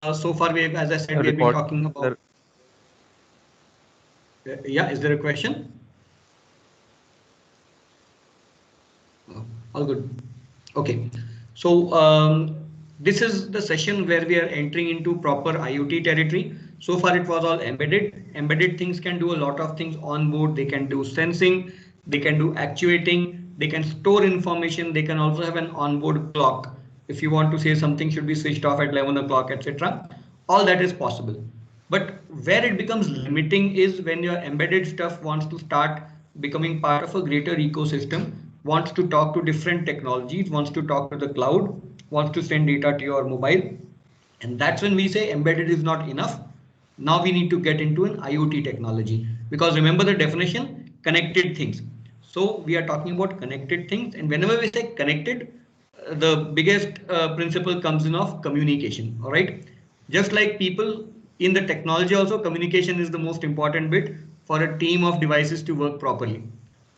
So far, as I said, we have been Record. talking about. Yeah, is there a question? Oh, all good. Okay. So this is the session where we are entering into proper IoT territory. So far, it was all embedded. Embedded things can do a lot of things on board. They can do sensing, they can do actuating, they can store information. They can also have an onboard clock. If you want to say something should be switched off at 11 o'clock, etc. All that is possible. But where it becomes limiting is when your embedded stuff wants to start becoming part of a greater ecosystem, wants to talk to different technologies, wants to talk to the cloud, wants to send data to your mobile. And that's when we say embedded is not enough. Now we need to get into an IoT technology, because remember the definition, connected things. So we are talking about connected things, and whenever we say connected, the biggest principle comes in of communication. All right. Just like people in the technology also, communication is the most important bit for a team of devices to work properly.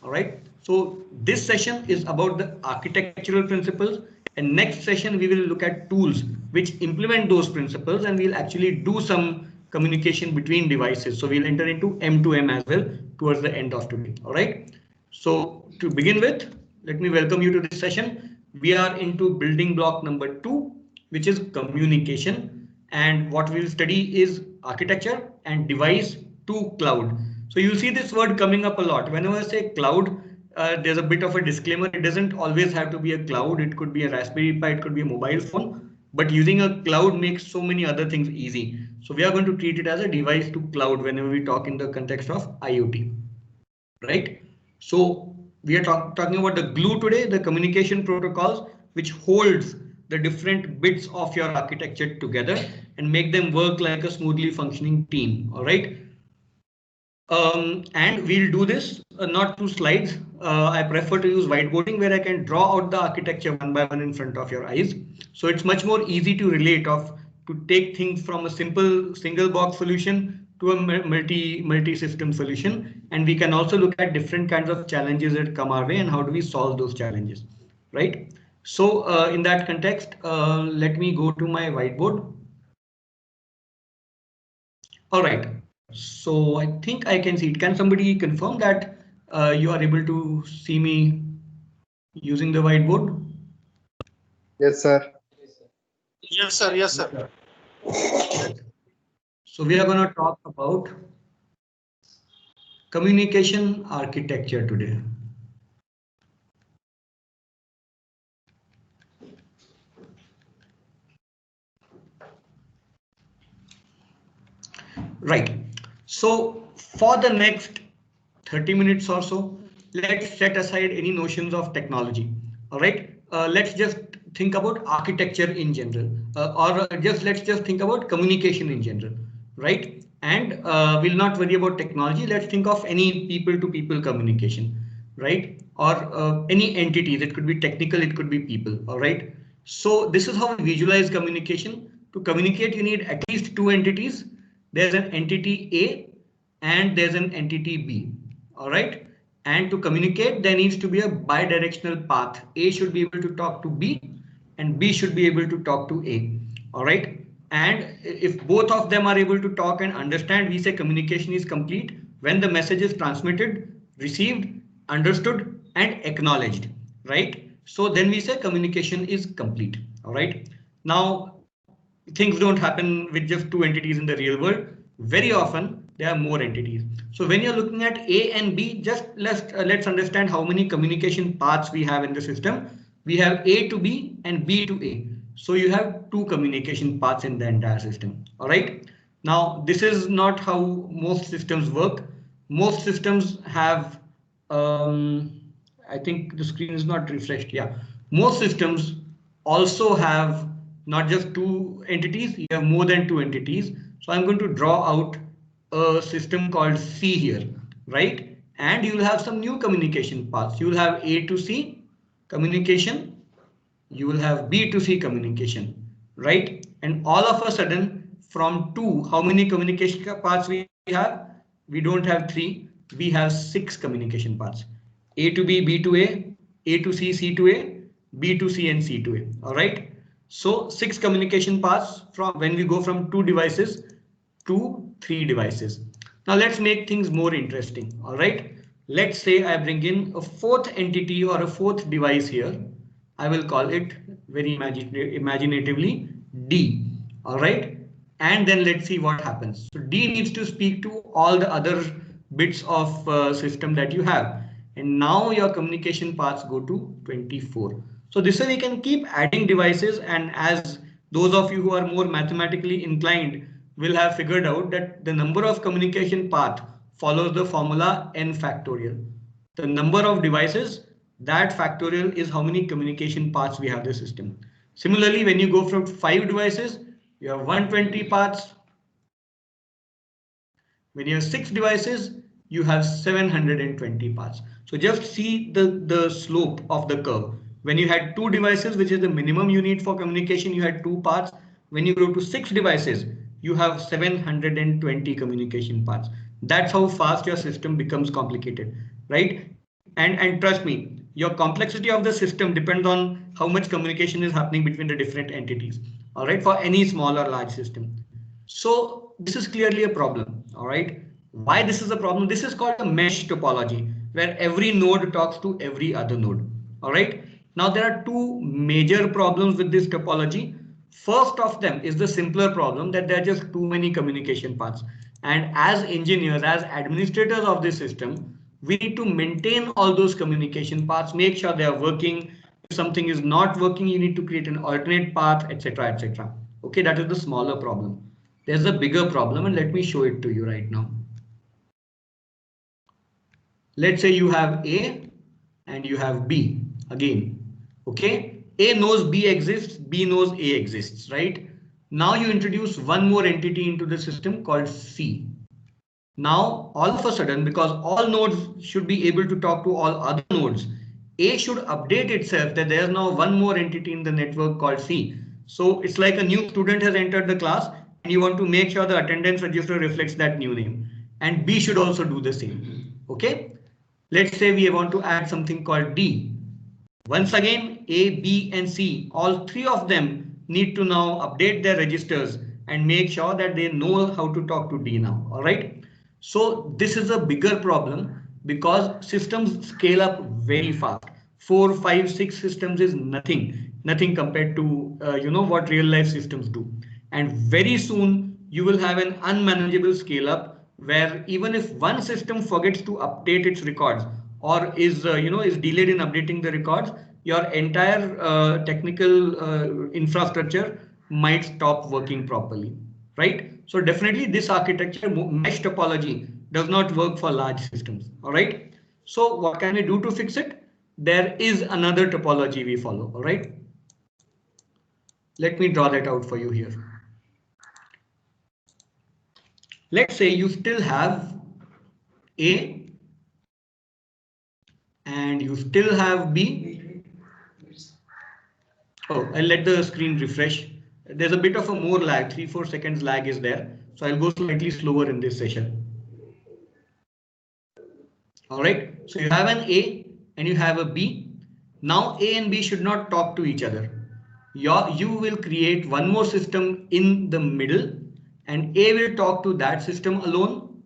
All right. So this session is about the architectural principles, and next session we will look at tools which implement those principles, and we'll actually do some communication between devices. So we'll enter into M2M as well towards the end of today. All right. So to begin with, let me welcome you to this session. We are into building block number 2, which is communication. And what we'll study is architecture and device to cloud. So you'll see this word coming up a lot. Whenever I say cloud, there's a bit of a disclaimer. It doesn't always have to be a cloud. It could be a Raspberry Pi, it could be a mobile phone. But using a cloud makes so many other things easy. So we are going to treat it as a device to cloud whenever we talk in the context of IoT. Right? So we are talking about the glue today, the communication protocols, which holds the different bits of your architecture together and make them work like a smoothly functioning team. All right. And we'll do this not through slides. I prefer to use whiteboarding where I can draw out the architecture one by one in front of your eyes. So it's much more easy to relate of to take things from a simple single box solution to a multi system solution. And we can also look at different kinds of challenges that come our way and how do we solve those challenges, right? So in that context, let me go to my whiteboard. All right, so I think I can see it. Can somebody confirm that you are able to see me using the whiteboard? Yes, sir. Yes, sir. Yes, sir. Right. So we are going to talk about communication architecture today. Right. So for the next 30 minutes or so, let's set aside any notions of technology. All right. Let's just think about architecture in general, or just let's just think about communication in general, right? And we'll not worry about technology. Let's think of any people to people communication, right? Or any entities. It could be technical, it could be people. All right. So this is how we visualize communication. To communicate, you need at least two entities. There's an entity A and there's an entity B. All right. And to communicate, there needs to be a bidirectional path. A should be able to talk to B and B should be able to talk to A. All right. And if both of them are able to talk and understand, we say communication is complete when the message is transmitted, received, understood, and acknowledged. Right. So then we say communication is complete. All right. Now, things don't happen with just two entities in the real world. Very often there are more entities. So when you're looking at A and B, just let's understand how many communication paths we have in the system. We have A to B and B to A. So you have two communication paths in the entire system. All right. Now this is not how most systems work. Most systems have I think the screen is not refreshed. Yeah, most systems also have not just two entities, you have more than two entities. So I'm going to draw out a system called C here, right? And you will have some new communication paths. You will have A to C communication, you will have B to C communication, right? And all of a sudden, from two, how many communication paths we have? We don't have three, we have six communication paths. A to B, B to A to C, C to A, B to C, and C to A. All right. So 6 communication paths from when we go from 2 devices to 3 devices. Now let's make things more interesting. All right. Let's say I bring in a fourth entity or a fourth device here. I will call it very imaginatively D. All right. And then let's see what happens. So D needs to speak to all the other bits of system that you have. And now your communication paths go to 24. So this way we can keep adding devices, and as those of you who are more mathematically inclined will have figured out that the number of communication path follows the formula n factorial. The number of devices, that factorial is how many communication paths we have in the system. Similarly, when you go from 5 devices, you have 120 paths. When you have 6 devices, you have 720 paths. So just see the slope of the curve. When you had 2 devices, which is the minimum you need for communication, you had 2 paths. When you go to 6 devices, you have 720 communication paths. That's how fast your system becomes complicated, right? And trust me, your complexity of the system depends on how much communication is happening between the different entities. All right, for any small or large system. So this is clearly a problem. All right. Why this is a problem? This is called a mesh topology, where every node talks to every other node. All right. Now there are two major problems with this topology. First of them is the simpler problem that there are just too many communication paths. And as engineers, as administrators of this system, we need to maintain all those communication paths, make sure they are working. If something is not working, you need to create an alternate path, etc., etc. Okay, that is the smaller problem. There's a bigger problem, and let me show it to you right now. Let's say you have A and you have B again. Okay, A knows B exists, B knows A exists, right? Now you introduce one more entity into the system called C. Now, all of a sudden, because all nodes should be able to talk to all other nodes, A should update itself that there's now one more entity in the network called C. So it's like a new student has entered the class and you want to make sure the attendance register reflects that new name. And B should also do the same. Okay. Let's say we want to add something called D. Once again, A, B, and C, all three of them need to now update their registers and make sure that they know how to talk to D now. All right. So this is a bigger problem because systems scale up very fast. 4, 5, 6 systems is nothing compared to what real life systems do. And very soon you will have an unmanageable scale up where even if one system forgets to update its records or is delayed in updating the records, your entire technical infrastructure might stop working properly, right? So definitely this architecture mesh topology does not work for large systems. All right. So what can we do to fix it? There is another topology we follow. All right. Let me draw that out for you here. Let's say you still have A and you still have B. Oh, I'll let the screen refresh. There's a bit of a more lag, 3-4 seconds lag is there. So I'll go slightly slower in this session. All right, so you have an A and you have a B. Now A and B should not talk to each other. You will create one more system in the middle and A will talk to that system alone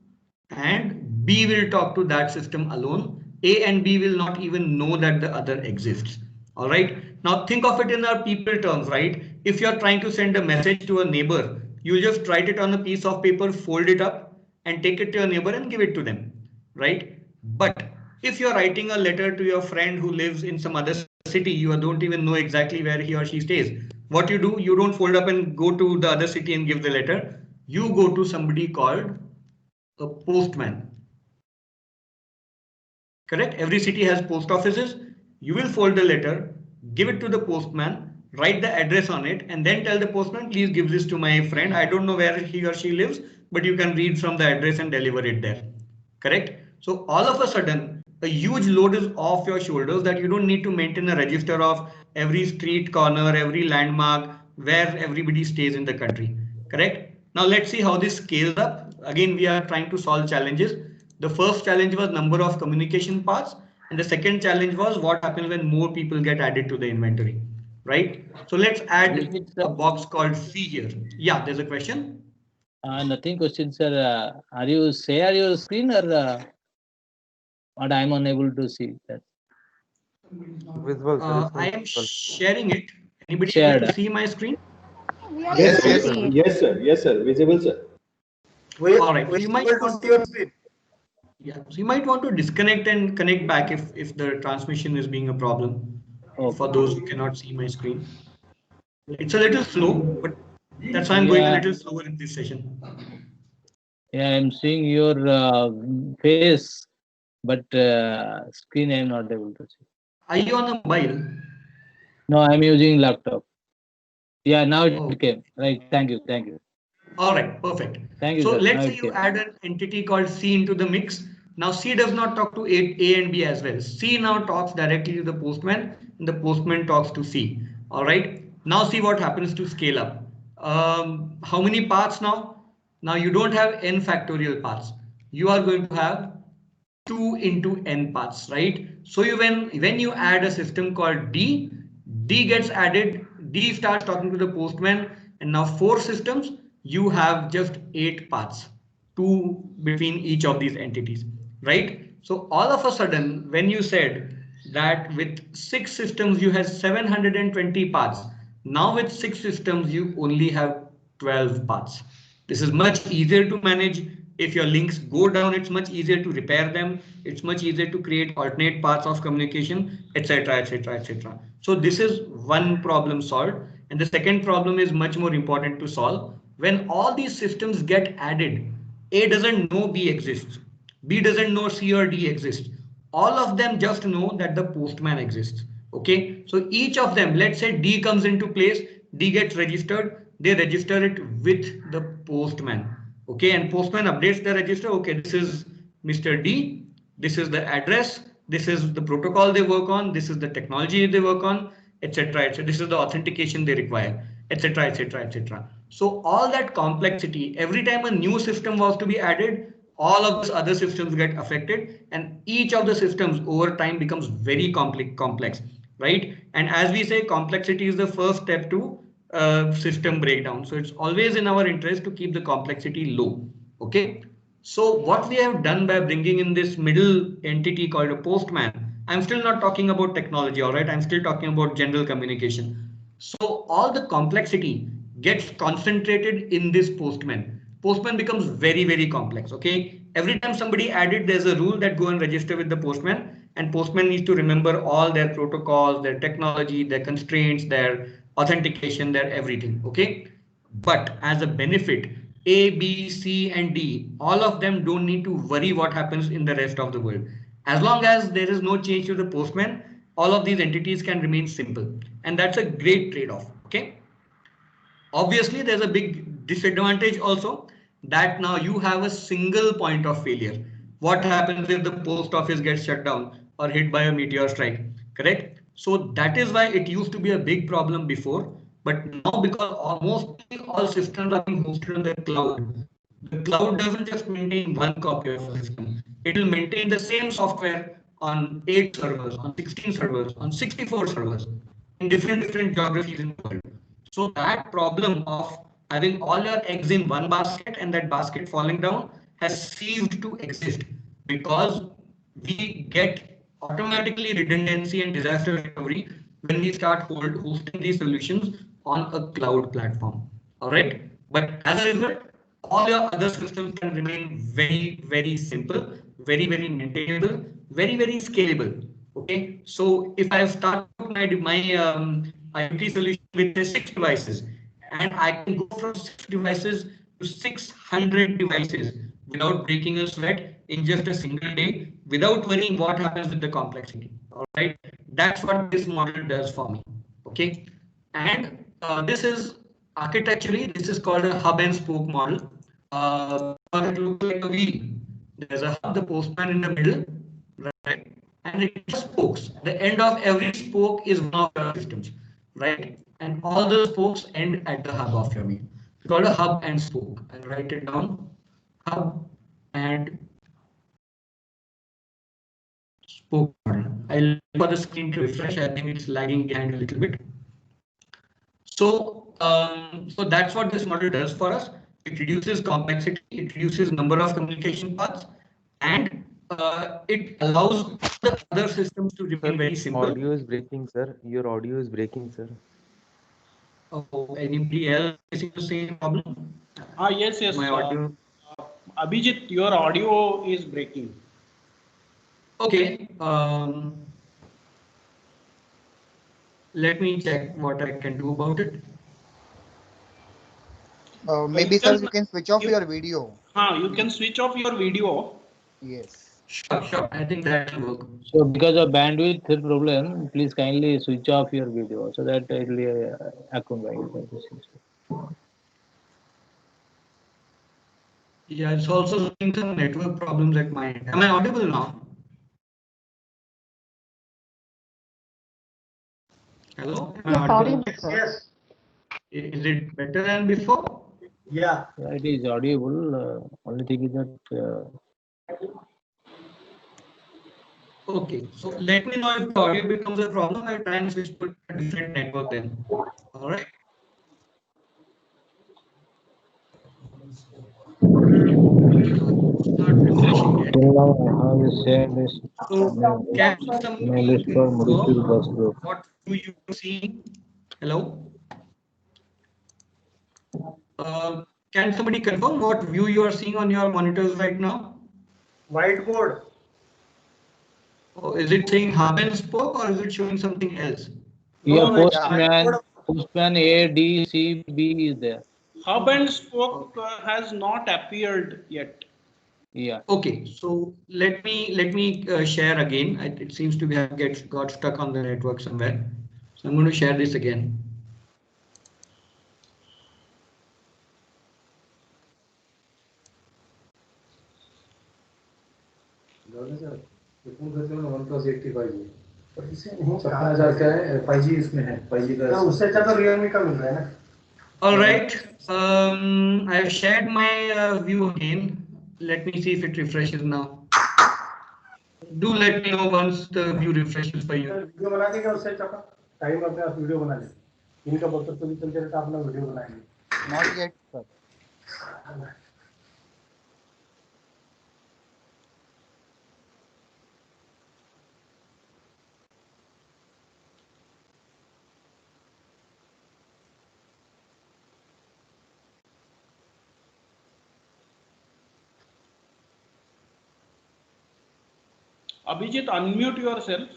and B will talk to that system alone. A and B will not even know that the other exists. All right. Now think of it in our people terms, right? If you're trying to send a message to a neighbor, you just write it on a piece of paper, fold it up and take it to your neighbor and give it to them, right? But if you're writing a letter to your friend who lives in some other city, you don't even know exactly where he or she stays. What you do, you don't fold up and go to the other city and give the letter. You go to somebody called a postman. Correct? Every city has post offices. You will fold the letter, give it to the postman, write the address on it, and then tell the postman, please give this to my friend. I don't know where he or she lives, but you can read from the address and deliver it there. Correct? So all of a sudden, a huge load is off your shoulders that you don't need to maintain a register of every street corner, every landmark, where everybody stays in the country. Correct? Now let's see how this scales up. Again, we are trying to solve challenges. The first challenge was number of communication paths. And the second challenge was what happens when more people get added to the inventory. right? So let's add It's, a box called C here. Yeah, there's a question. nothing question, sir. Are you share your screen or what? I'm unable to see that. Visible, sir. I am sharing it. Anybody Shared. able to see my screen? Yes, yes, Yes, sir. Yes, sir. Visible, sir. All right. So you might want to, yeah. So you might want to disconnect and connect back if the transmission is being a problem. For those who cannot see my screen, it's a little slow, but that's why I'm going a Yeah. little slower in this session. Yeah, I'm seeing your face, but screen I'm not able to see. Are you on a mobile? No, I'm using laptop. Yeah, now it Oh. came. Right. Thank you. Thank you. All right, perfect. Thank you, So sir. let's Now say it you came. add an entity called C into the mix. Now C does not talk to A and B as well. C now talks directly to the postman, and the postman talks to C. All right. Now see what happens to scale up. How many paths now? Now you don't have n factorial paths. You are going to have 2 into n paths, right? So when you add a system called D gets added, D starts talking to the postman, and now 4 systems, you have just 8 paths, 2 between each of these entities, right? So all of a sudden, when you said that with 6 systems you have 720 paths, now with 6 systems you only have 12 paths. This is much easier to manage. If your links go down, it's much easier to repair them. It's much easier to create alternate paths of communication, etc., etc., etc. So this is one problem solved. And the second problem is much more important to solve. When all these systems get added, A doesn't know B exists. B doesn't know C or D exists. All of them just know that the postman exists. Okay, so each of them, let's say D comes into place, D gets registered, they register it with the postman. Okay, and postman updates the register. Okay, this is Mr. D, this is the address, this is the protocol they work on, this is the technology they work on, etc. etc. This is the authentication they require, etc. etc. etc. So all that complexity, every time a new system was to be added, all of these other systems get affected, and each of the systems over time becomes very complex, right? And as we say, complexity is the first step to system breakdown. So it's always in our interest to keep the complexity low. Okay. So what we have done by bringing in this middle entity called a postman, I'm still not talking about technology, all right? I'm still talking about general communication. So all the complexity gets concentrated in this postman. Postman becomes very, very complex. Okay. Every time somebody added, there's a rule that go and register with the postman, and postman needs to remember all their protocols, their technology, their constraints, their authentication, their everything. Okay. But as a benefit, A, B, C, and D, all of them don't need to worry what happens in the rest of the world. As long as there is no change to the postman, all of these entities can remain simple. And that's a great trade-off. Okay. Obviously, there's a big disadvantage also that now you have a single point of failure. What happens if the post office gets shut down or hit by a meteor strike? Correct? So that is why it used to be a big problem before, but now because almost all systems are being hosted on the cloud doesn't just maintain one copy of a system. It will maintain the same software on 8 servers, on 16 servers, on 64 servers in different geographies in the world. So that problem of having all your eggs in one basket and that basket falling down has ceased to exist because we get automatically redundancy and disaster recovery when we start hosting these solutions on a cloud platform. All right. But as a result, all your other systems can remain very, very simple, very, very maintainable, very, very scalable. Okay. So if I start my IoT solution with say 6 devices, and I can go from 6 devices to 600 devices without breaking a sweat in just a single day, without worrying what happens with the complexity. All right, that's what this model does for me. Okay, and this is architecturally, this is called a hub and spoke model. It looks like a wheel. There's a hub, the postman in the middle, right? And it has spokes. The end of every spoke is one of your systems, right? And all the spokes end at the hub of your wheel. It's called a hub and spoke. I'll write it down. Hub and spoke model. I'll for the screen to refresh. I think it's lagging behind a little bit. So that's what this model does for us. It reduces complexity, it reduces number of communication paths, and it allows the other systems to remain very simple. Audio is breaking, sir. Your audio is breaking, sir. Oh, anybody else facing the same problem? Yes, yes. My audio. Abhijit, your audio is breaking. Okay. Let me check what I can do about it. Maybe, sir, you can switch off your video. You can switch off your video. Yes. Sure. I think that will work. So because of bandwidth problem, please kindly switch off your video so that it will be accompanied. Yeah, it's also showing some network problems at my end. Am I audible now? Hello? Am I audible? Yes. Is it better than before? Yeah. It is audible. Only thing is that Okay, so let me know if the audio becomes a problem. I'll try and switch to a different network then. All right. Not refreshing yet. till now I have shared this So can somebody list for molecule confirm bus group. what do you see? Hello? Can somebody confirm what view you are seeing on your monitors right now? Whiteboard. Oh, is it saying hub and spoke or is it showing something else? Yeah, No, it's postman A, D, C, B is there. Hub and spoke has not appeared yet. Yeah. Okay, so let me share again. It seems to have got stuck on the network somewhere. So I'm going to share this again. All right, I have shared my view again. Let me see if it refreshes now. Do let me know once the view refreshes for you. Video बना देंगे उससे time अपने आप video बना ले इनका बोलते तो भी चलते रहता अपना वीडियो बनाएंगे Not yet, sir. Abhijit, unmute yourself.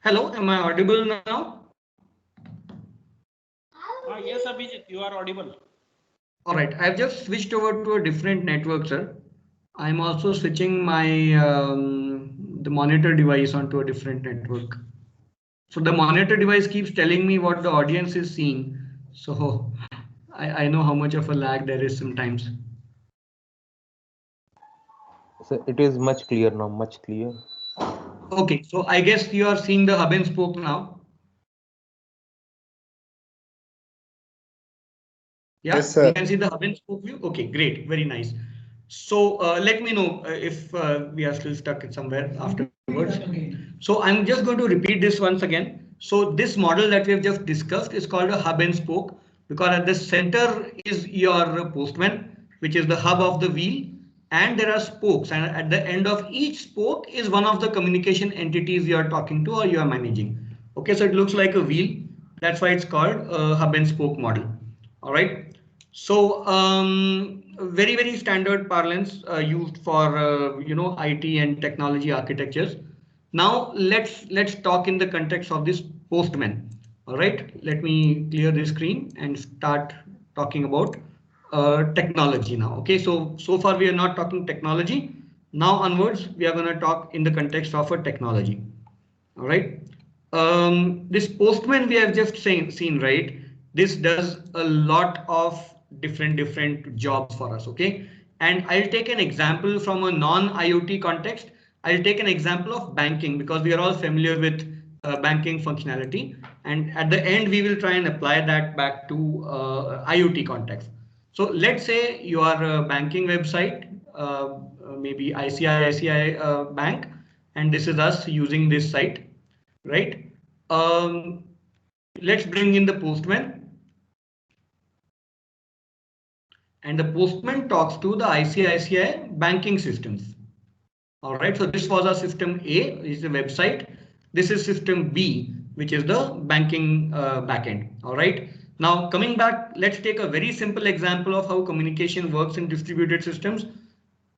Hello, am I audible now? Yes, Abhijit, you are audible. All right, I've just switched over to a different network, sir. I'm also switching my the monitor device onto a different network. So the monitor device keeps telling me what the audience is seeing. So I know how much of a lag there is sometimes. So it is much clear now, much clear. Okay, so I guess you are seeing the hub and spoke now. Yeah, Yes, sir. we can see the hub and spoke view. Okay, great, very nice. So let me know if we are still stuck somewhere afterwards. So I'm just going to repeat this once again. So this model that we have just discussed is called a hub and spoke because at the center is your postman, which is the hub of the wheel, and there are spokes, and at the end of each spoke is one of the communication entities you are talking to or you are managing. Okay, so it looks like a wheel. That's why it's called a hub and spoke model. All right. So very standard parlance used for IT and technology architectures. Now let's talk in the context of this postman. All right, let me clear the screen and start talking about technology now. Okay, so far we are not talking technology. Now onwards, we are going to talk in the context of a technology. All right. This Postman we have just seen, right? This does a lot of different jobs for us. Okay. And I'll take an example from a non-IoT context. I'll take an example of banking because we are all familiar with banking functionality. And at the end, we will try and apply that back to IoT context. So let's say you are a banking website, maybe ICICI Bank, and this is us using this site, right? Let's bring in the postman. And the postman talks to the ICICI banking systems. All right, so this was our system A, is the website. This is system B, which is the banking backend. All right. Now coming back, let's take a very simple example of how communication works in distributed systems.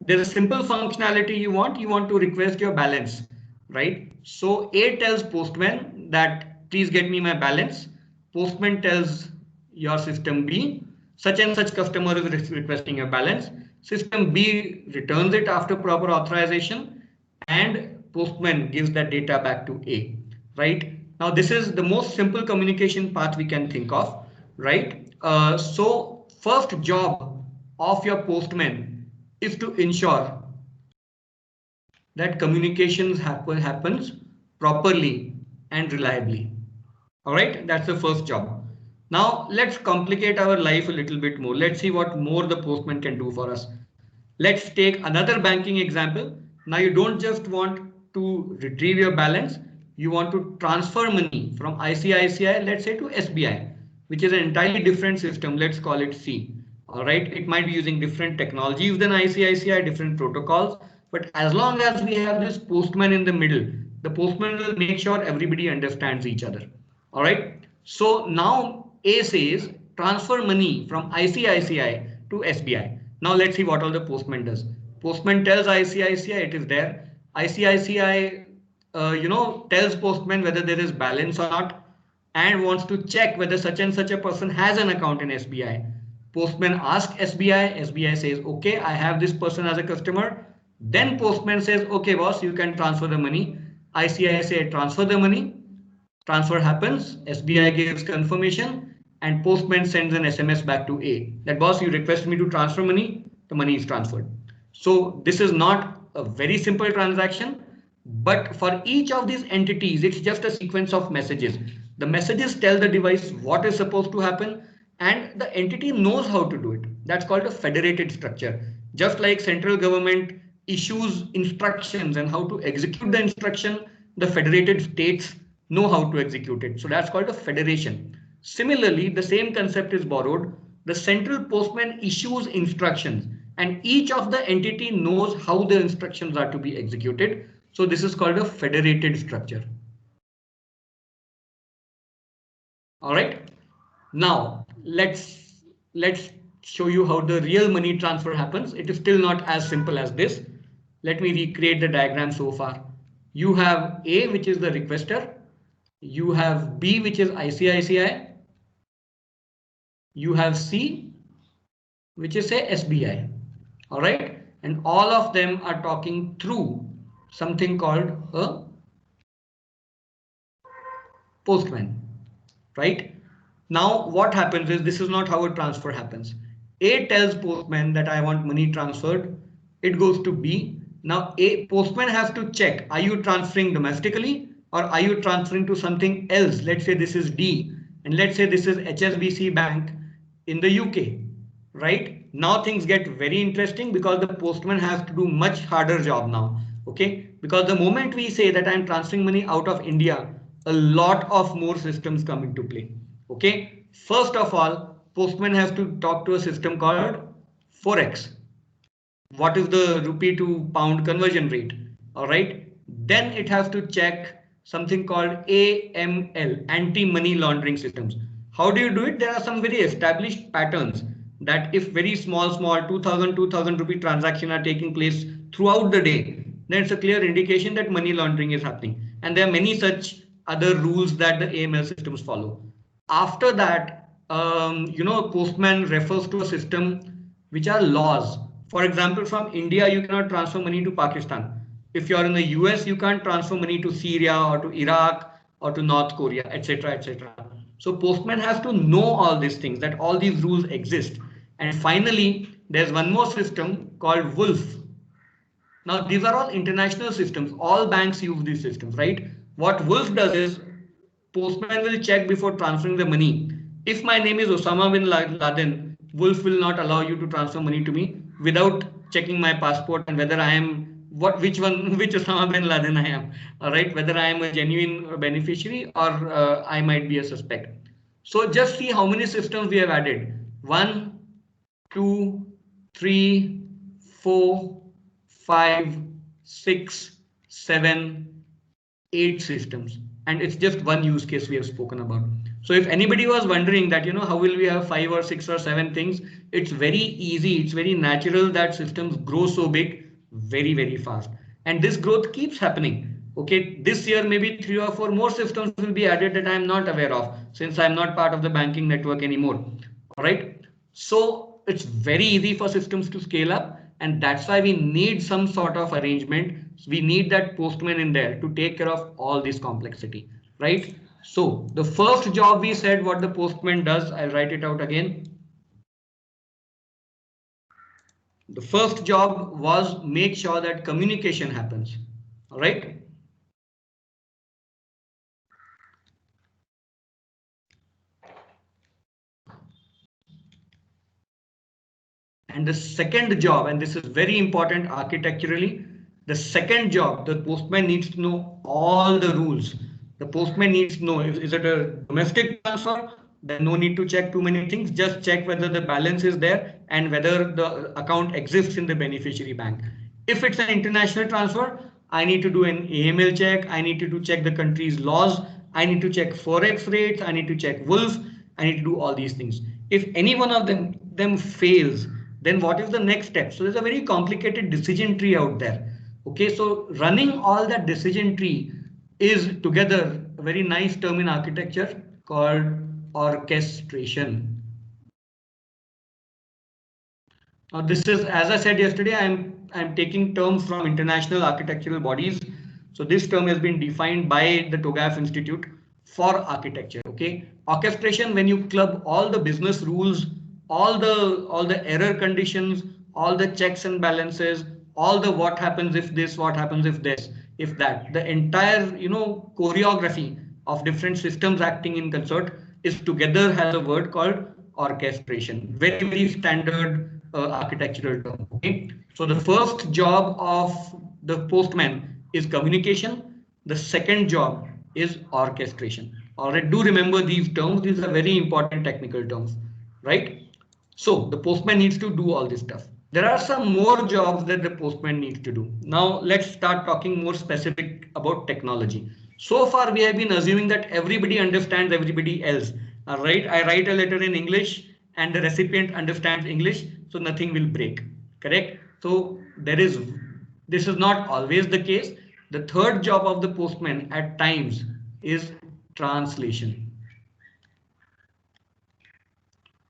There's a simple functionality you want to request your balance, right? So A tells postman that please get me my balance. Postman tells your system B, such and such customer is requesting a balance. System B returns it after proper authorization and postman gives that data back to A, right? Now this is the most simple communication path we can think of, right? So first job of your postman is to ensure that communications happens properly and reliably. All right, that's the first job. Now let's complicate our life a little bit more. Let's see what more the postman can do for us. Let's take another banking example. Now you don't just want to retrieve your balance, you want to transfer money from ICICI, let's say, to SBI, which is an entirely different system. Let's call it C. All right, it might be using different technologies than ICICI, different protocols, but as long as we have this postman in the middle, the postman will make sure everybody understands each other. All right, so now A says transfer money from ICICI to SBI. Now let's see what all the postman does. Postman tells ICICI it is there. ICICI, tells postman whether there is balance or not and wants to check whether such and such a person has an account in SBI. Postman asks SBI. SBI says, okay, I have this person as a customer. Then postman says, okay, boss, you can transfer the money. ICICI transfer the money. Transfer happens. SBI gives confirmation and postman sends an SMS back to A that, boss, you request me to transfer money. The money is transferred. So this is not a very simple transaction, but for each of these entities, it's just a sequence of messages. The messages tell the device what is supposed to happen and the entity knows how to do it. That's called a federated structure. Just like central government issues instructions and how to execute the instruction, the federated states know how to execute it. So that's called a federation. Similarly, the same concept is borrowed. The central postman issues instructions and each of the entity knows how the instructions are to be executed. So this is called a federated structure. All right. Now let's show you how the real money transfer happens. It is still not as simple as this. Let me recreate the diagram so far. You have A, which is the requester. You have B, which is ICICI. You have C, which is say SBI. All right. And all of them are talking through something called a postman, right? Now what happens is this is not how a transfer happens. A tells postman that I want money transferred. It goes to B. Now A postman has to check, are you transferring domestically or are you transferring to something else? Let's say this is D and let's say this is HSBC Bank in the UK, right? Now things get very interesting because the postman has to do much harder job now. Okay, because the moment we say that I'm transferring money out of India, a lot of more systems come into play. Okay, first of all, postman has to talk to a system called Forex. What is the rupee to pound conversion rate? All right, then it has to check something called AML, anti-money laundering systems. How do you do it? There are some very established patterns that if very small 2000 rupee transactions are taking place throughout the day, then it's a clear indication that money laundering is happening. And there are many such other rules that the AML systems follow. After that, Postman refers to a system which are laws. For example, from India, you cannot transfer money to Pakistan. If you're in the US, you can't transfer money to Syria or to Iraq or to North Korea, etc., etc. So Postman has to know all these things, that all these rules exist. And finally, there's one more system called Wolf. Now, these are all international systems. All banks use these systems, right? What Wolf does is Postman will check before transferring the money. If my name is Osama bin Laden, Wolf will not allow you to transfer money to me without checking my passport and whether I am which Osama bin Laden I am. All right, whether I am a genuine beneficiary or I might be a suspect. So just see how many systems we have added. 1, 2, 3, 4, 5, 6, 7, 8 systems, and it's just one use case we have spoken about. So if anybody was wondering that, how will we have 5 or 6 or 7 things, it's very easy. It's very natural that systems grow so big very, very fast. And this growth keeps happening. Okay, this year maybe 3 or 4 more systems will be added that I'm not aware of since I'm not part of the banking network anymore. All right. So it's very easy for systems to scale up. And that's why we need some sort of arrangement. We need that Postman in there to take care of all this complexity, right? So the first job we said what the Postman does, I'll write it out again. The first job was make sure that communication happens, all right? And the second job, and this is very important architecturally, the second job, the Postman needs to know all the rules. The Postman needs to know, is it a domestic transfer? Then no need to check too many things. Just check whether the balance is there and whether the account exists in the beneficiary bank. If it's an international transfer, I need to do an AML check. I need to check the country's laws. I need to check Forex rates. I need to check Wolf. I need to do all these things. If any one of them fails, then what is the next step? So there's a very complicated decision tree out there. Okay, so running all that decision tree is together a very nice term in architecture called orchestration. Now this is, as I said yesterday, I'm taking terms from international architectural bodies. So this term has been defined by the TOGAF Institute for architecture. Okay, orchestration, when you club all the business rules, all the error conditions, all the checks and balances, all the what happens if this, what happens if this, if that, the entire choreography of different systems acting in concert is together has a word called orchestration. Very, very standard architectural term. Okay, so the first job of the Postman is communication. The second job is orchestration. All right, do remember these terms. These are very important technical terms, right? So the Postman needs to do all this stuff. There are some more jobs that the Postman needs to do. Now let's start talking more specific about technology. So far we have been assuming that everybody understands everybody else. All right, I write a letter in English and the recipient understands English, so nothing will break. Correct? So this is not always the case. The third job of the Postman at times is translation.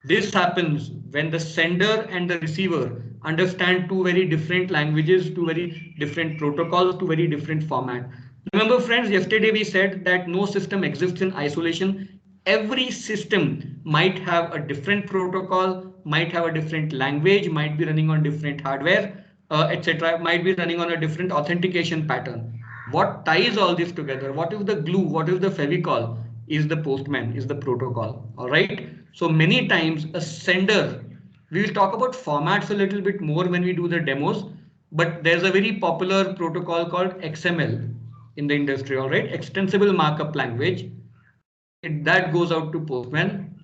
This happens when the sender and the receiver understand two very different languages, two very different protocols, two very different formats. Remember friends, yesterday we said that no system exists in isolation. Every system might have a different protocol, might have a different language, might be running on different hardware, etc. Might be running on a different authentication pattern. What ties all this together? What is the glue? What is the Fevicol? Is the Postman, is the protocol. All right. So many times a sender, we will talk about formats a little bit more when we do the demos, but there's a very popular protocol called XML in the industry. All right. Extensible markup language. That goes out to Postman.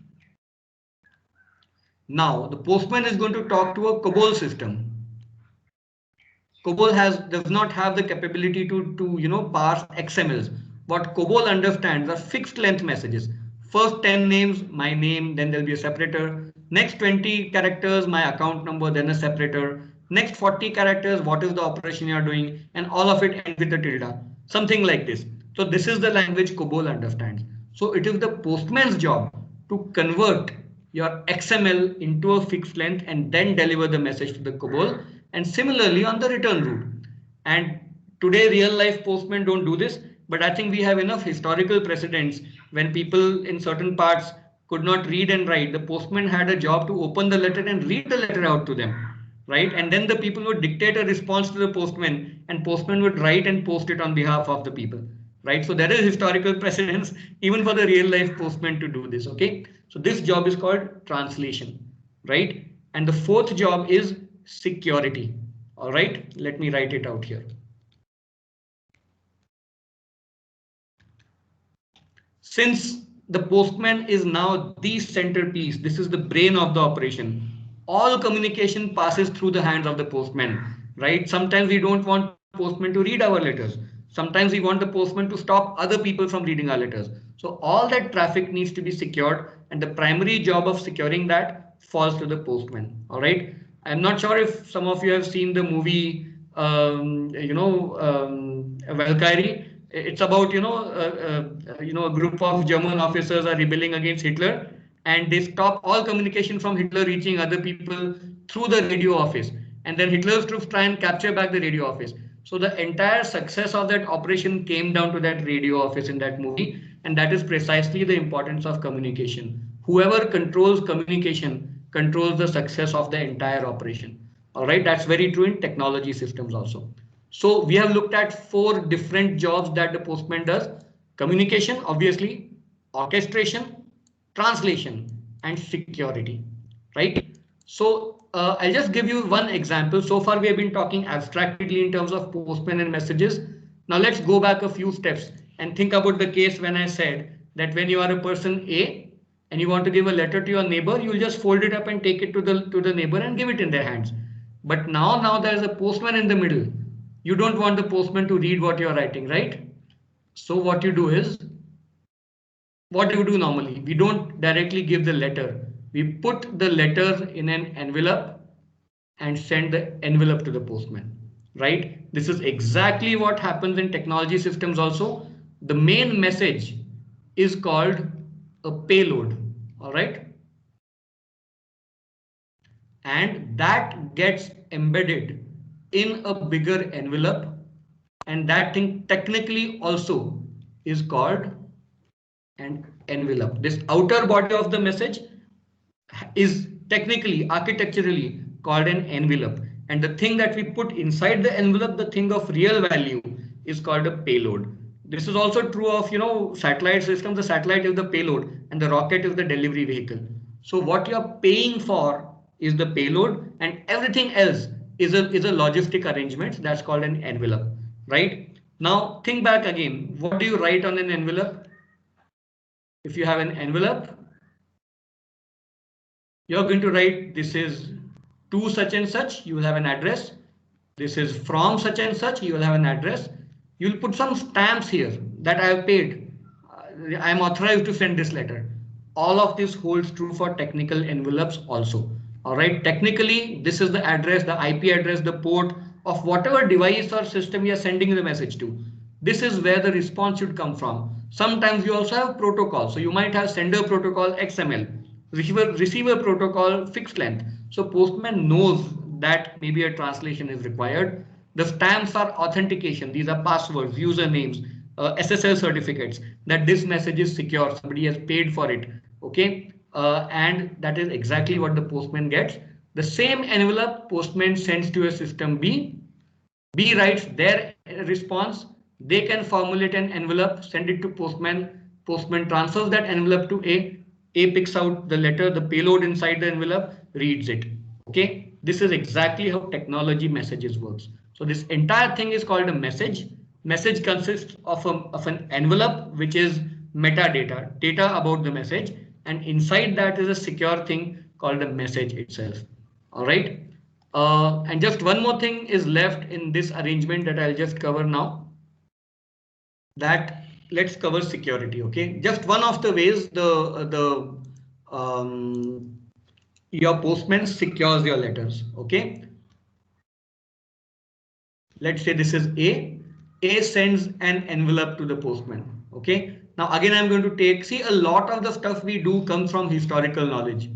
Now the Postman is going to talk to a COBOL system. COBOL does not have the capability to parse XMLs. What COBOL understands are fixed length messages. First 10 names, my name, then there'll be a separator. Next 20 characters, my account number, then a separator. Next 40 characters, what is the operation you are doing, and all of it ends with a tilde. Something like this. So this is the language COBOL understands. So it is the postman's job to convert your XML into a fixed length and then deliver the message to the COBOL, and similarly on the return route. And today real life postmen don't do this, but I think we have enough historical precedents when people in certain parts could not read and write. The postman had a job to open the letter and read the letter out to them, right? And then the people would dictate a response to the postman, and postman would write and post it on behalf of the people, right? So there is historical precedence even for the real life postman to do this. Okay, so this job is called translation, right? And the fourth job is security. All right, let me write it out here. Since the postman is now the centerpiece, this is the brain of the operation. All communication passes through the hands of the postman, right? Sometimes we don't want postman to read our letters. Sometimes we want the postman to stop other people from reading our letters. So all that traffic needs to be secured, and the primary job of securing that falls to the postman. All right. I'm not sure if some of you have seen the movie, Valkyrie. It's about a group of German officers are rebelling against Hitler, and they stop all communication from Hitler reaching other people through the radio office, and then Hitler's troops try and capture back the radio office. So the entire success of that operation came down to that radio office in that movie, and that is precisely the importance of communication. Whoever controls communication controls the success of the entire operation. All right, that's very true in technology systems also. So we have looked at 4 different jobs that the postman does: communication, obviously, orchestration, translation, and security, right? So I'll just give you one example. So far we have been talking abstractly in terms of postman and messages. Now let's go back a few steps and think about the case when I said that when you are a person A and you want to give a letter to your neighbor, you'll just fold it up and take it to the neighbor and give it in their hands. But now there's a postman in the middle. You don't want the postman to read what you're writing, right? So what you do is, what do you do normally? We don't directly give the letter. We put the letter in an envelope and send the envelope to the postman, right? This is exactly what happens in technology systems also. The main message is called a payload, all right? And that gets embedded in a bigger envelope, and that thing technically also is called an envelope. This outer body of the message is technically, architecturally called an envelope, and the thing that we put inside the envelope, the thing of real value, is called a payload. This is also true of satellite systems. The satellite is the payload and the rocket is the delivery vehicle. So what you are paying for is the payload, and everything else is a logistic arrangement that's called an envelope, right? Now think back again. What do you write on an envelope? If you have an envelope, you're going to write, this is to such and such, you will have an address. This is from such and such, you will have an address. You'll put some stamps here that I have paid. I am authorized to send this letter. All of this holds true for technical envelopes also. All right, technically, this is the address, the IP address, the port of whatever device or system you are sending the message to. This is where the response should come from. Sometimes you also have protocol. So you might have sender protocol XML, receiver protocol fixed length. So postman knows that maybe a translation is required. The stamps are authentication. These are passwords, usernames, SSL certificates that this message is secure. Somebody has paid for it. Okay. And that is exactly what the postman gets. The same envelope postman sends to a system B. B writes their response. They can formulate an envelope, send it to postman. Postman transfers that envelope to A. A picks out the letter, the payload inside the envelope, reads it. Okay. This is exactly how technology messages works. So this entire thing is called a message. Message consists of an envelope, which is metadata, data about the message. And inside that is a secure thing called a message itself. All right. And just one more thing is left in this arrangement that I'll just cover now. That let's cover security. Okay. Just one of the ways your postman secures your letters. Okay. Let's say this is A A sends an envelope to the postman. Okay. Now again, I'm going to take, see, a lot of the stuff we do comes from historical knowledge.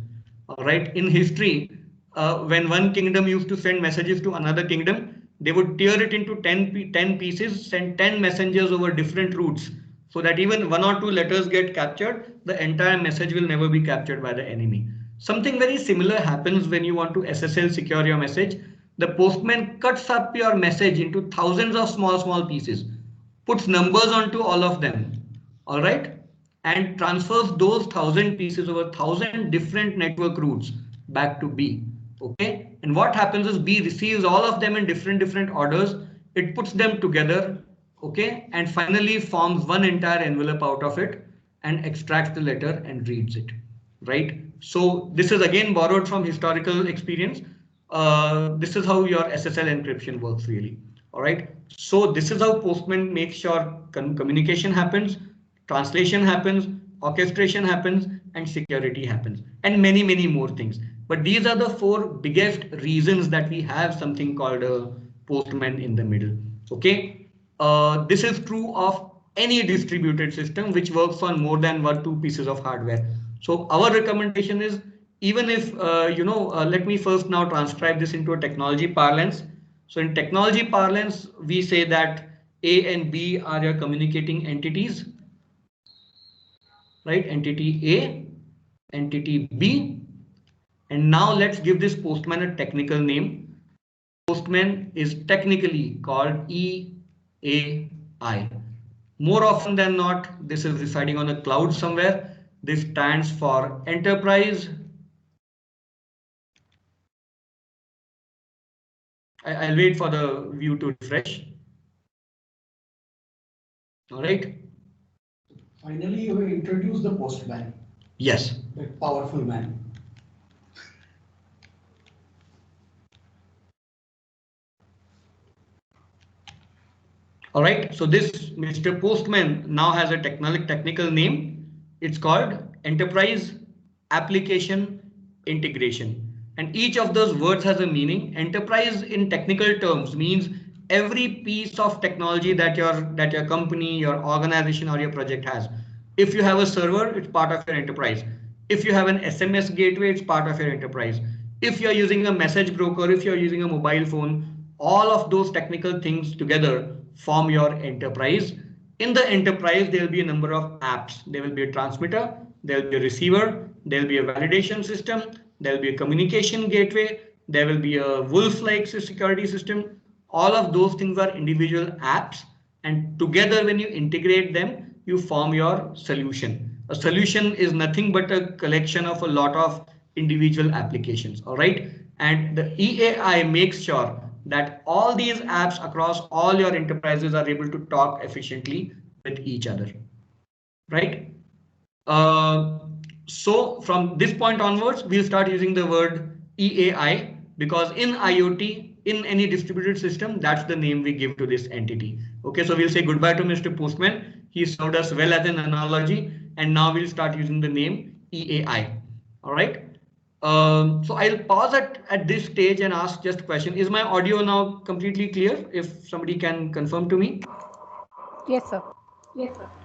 All right. In history, when one kingdom used to send messages to another kingdom, they would tear it into 10 pieces, send 10 messengers over different routes, so that even one or two letters get captured, the entire message will never be captured by the enemy. Something very similar happens when you want to SSL secure your message. The postman cuts up your message into thousands of small pieces, puts numbers onto all of them, all right, and transfers those 1,000 pieces over 1,000 different network routes back to B. Okay, and what happens is B receives all of them in different orders. It puts them together, okay, and finally forms one entire envelope out of it and extracts the letter and reads it, right? So this is again borrowed from historical experience. This is how your SSL encryption works really. All right. So this is how Postman makes sure communication happens, translation happens, orchestration happens, and security happens, and many more things. But these are the four biggest reasons that we have something called a Postman in the middle. Okay. This is true of any distributed system which works on more than 1-2 pieces of hardware. So our recommendation is, even if let me first now transcribe this into a technology parlance. So in technology parlance, we say that A and B are your communicating entities, right? Entity A, entity B, and now let's give this postman a technical name. Postman is technically called EAI. More often than not, this is residing on a cloud somewhere. This stands for Enterprise. I'll wait for the view to refresh. All right. Finally, you have introduced the postman, Yes. a powerful man. All right. So this Mr. Postman now has a technical name. It's called Enterprise Application Integration. And each of those words has a meaning. Enterprise in technical terms means every piece of technology that your company, your organization, or your project has. If you have a server, it's part of your enterprise. If you have an SMS gateway, it's part of your enterprise. If you're using a message broker, if you're using a mobile phone, all of those technical things together form your enterprise. In the enterprise, there will be a number of apps. There will be a transmitter, there will be a receiver, there will be a validation system, there will be a communication gateway, there will be a wolf-like security system. All of those things are individual apps, and together when you integrate them, you form your solution. A solution is nothing but a collection of a lot of individual applications. All right. And the EAI makes sure that all these apps across all your enterprises are able to talk efficiently with each other. Right. So from this point onwards, we'll start using the word EAI, because in IoT, in any distributed system, that's the name we give to this entity. Okay, so we'll say goodbye to Mr. Postman. He served us well as an analogy, and now we'll start using the name EAI. All right. So I'll pause at this stage and ask just a question. Is my audio now completely clear? If somebody can confirm to me. Yes, sir.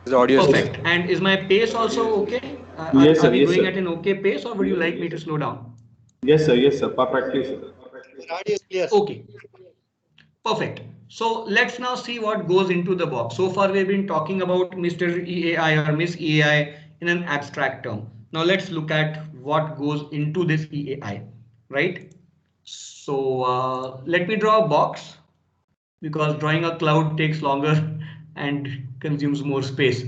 The audio is Perfect. clear. And is my pace also okay? Yes, Are sir. we Yes, going sir. at an okay pace, or would you like me to slow down? Yes, sir. Yes, sir. Perfectly, sir. Audio is clear. Okay, perfect. So let's now see what goes into the box. So far we've been talking about Mr. EAI or Miss EAI in an abstract term. Now let's look at what goes into this EAI, right? So let me draw a box, because drawing a cloud takes longer and consumes more space.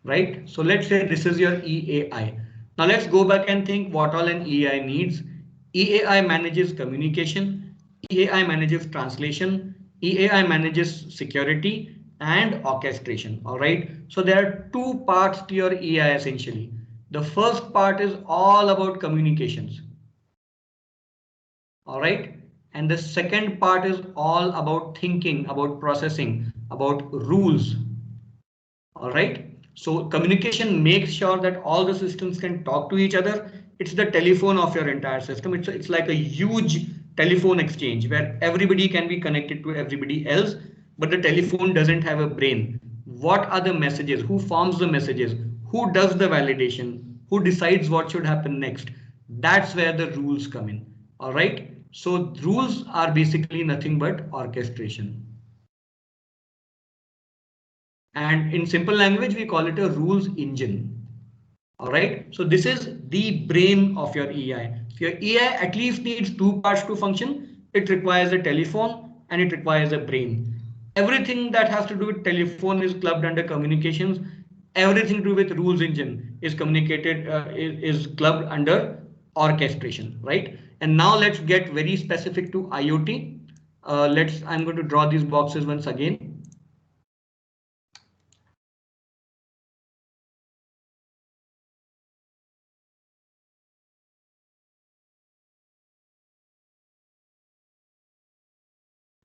Right? So let's say this is your EAI. Now let's go back and think what all an EAI needs. EAI manages communication, EAI manages translation, EAI manages security and orchestration. All right. So there are two parts to your EAI essentially. The first part is all about communications. All right. And the second part is all about thinking, about processing, about rules. All right. So communication makes sure that all the systems can talk to each other. It's the telephone of your entire system. It's like a huge telephone exchange where everybody can be connected to everybody else, but the telephone doesn't have a brain. What are the messages? Who forms the messages? Who does the validation? Who decides what should happen next? That's where the rules come in. All right. So rules are basically nothing but orchestration. And in simple language, we call it a rules engine. All right. So this is the brain of your EI. So your EI at least needs two parts to function. It requires a telephone and it requires a brain. Everything that has to do with telephone is clubbed under communications. Everything to do with rules engine is communicated, is clubbed under orchestration, right? And now let's get very specific to IoT. I'm going to draw these boxes once again.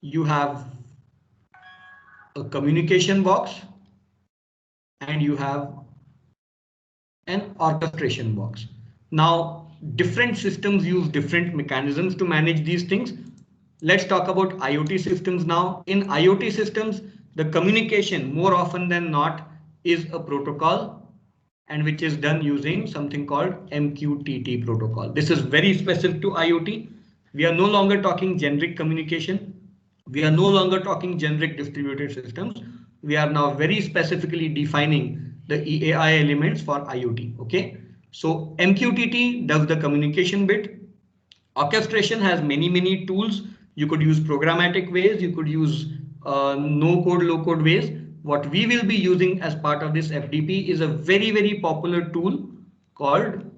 You have a communication box and you have an orchestration box. Now, different systems use different mechanisms to manage these things. Let's talk about IoT systems now. In IoT systems, the communication more often than not is a protocol and which is done using something called MQTT protocol. This is very specific to IoT. We are no longer talking generic communication. We are no longer talking generic distributed systems. We are now very specifically defining the EAI elements for IoT. Okay, so MQTT does the communication bit. Orchestration has many tools. You could use programmatic ways. You could use no code, low code ways. What we will be using as part of this FDP is a very popular tool called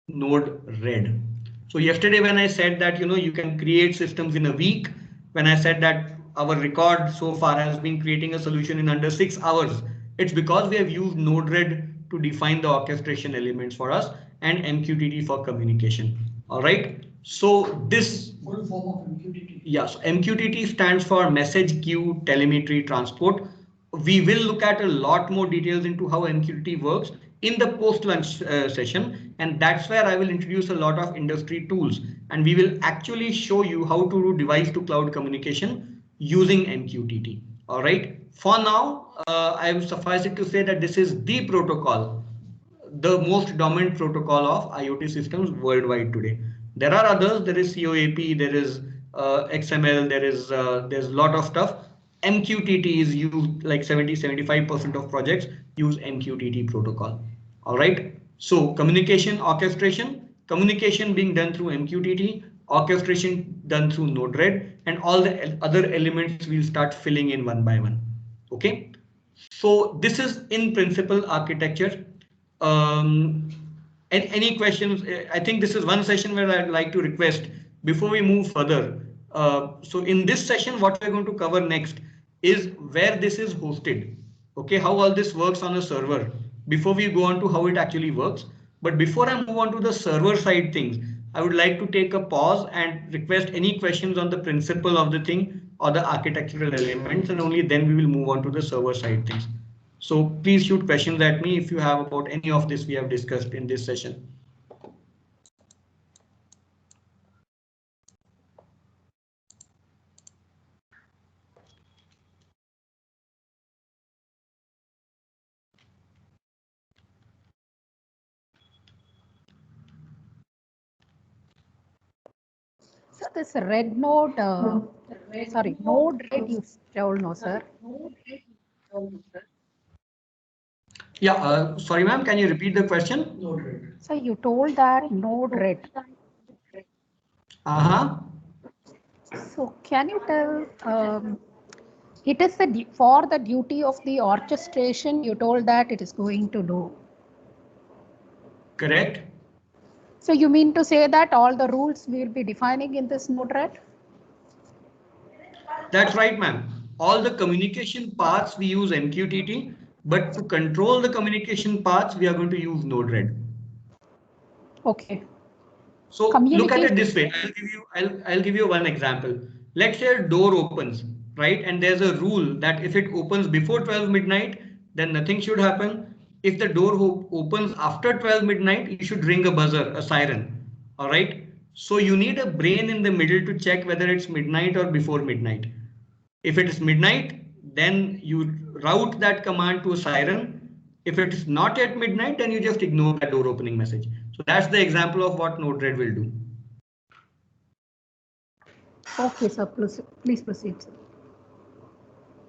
Node-RED. So yesterday when I said that you can create systems in a week, when I said that our record so far has been creating a solution in under 6 hours, it's because we have used Node-RED to define the orchestration elements for us and MQTT for communication. All right. So this full form of MQTT. Yes, MQTT stands for Message Queue Telemetry Transport. We will look at a lot more details into how MQTT works in the post-lunch session, and that's where I will introduce a lot of industry tools and we will actually show you how to do device to cloud communication using MQTT. All right. For now, I will suffice it to say that this is the protocol, the most dominant protocol of IoT systems worldwide today. There are others. There is COAP, there is XML, there's a lot of stuff. MQTT is used, like 70-75% of projects use MQTT protocol. All right. So communication, orchestration, communication being done through MQTT, orchestration done through Node-RED, and all the other elements we'll start filling in one by one. Okay. So this is in principle architecture. And any questions? I think this is one session where I'd like to request before we move further. So in this session, what we're going to cover next is where this is hosted. Okay, how all this works on a server before we go on to how it actually works. But before I move on to the server side things, I would like to take a pause and request any questions on the principle of the thing or the architectural elements, and only then we will move on to the server side things. So please shoot questions at me if you have about any of this we have discussed in this session. So this red node, Node-RED you told, no, sir? Yeah, sorry, ma'am, can you repeat the question? Node-RED. So you told that Node-RED. So can you tell, it is for the duty of the orchestration, you told that it is going to do. Correct. So you mean to say that all the rules we will be defining in this Node-RED? That's right, ma'am. All the communication paths we use MQTT, but to control the communication paths, we are going to use Node-RED. Okay. So look at it this way. I'll give you one example. Let's say a door opens, right? And there's a rule that if it opens before 12 midnight, then nothing should happen. If the door opens after 12 midnight, you should ring a buzzer, a siren. All right. So you need a brain in the middle to check whether it's midnight or before midnight. If it is midnight, then you route that command to a siren. If it is not yet midnight, then you just ignore that door opening message. So that's the example of what Node-RED will do. Okay, sir. Please proceed, sir.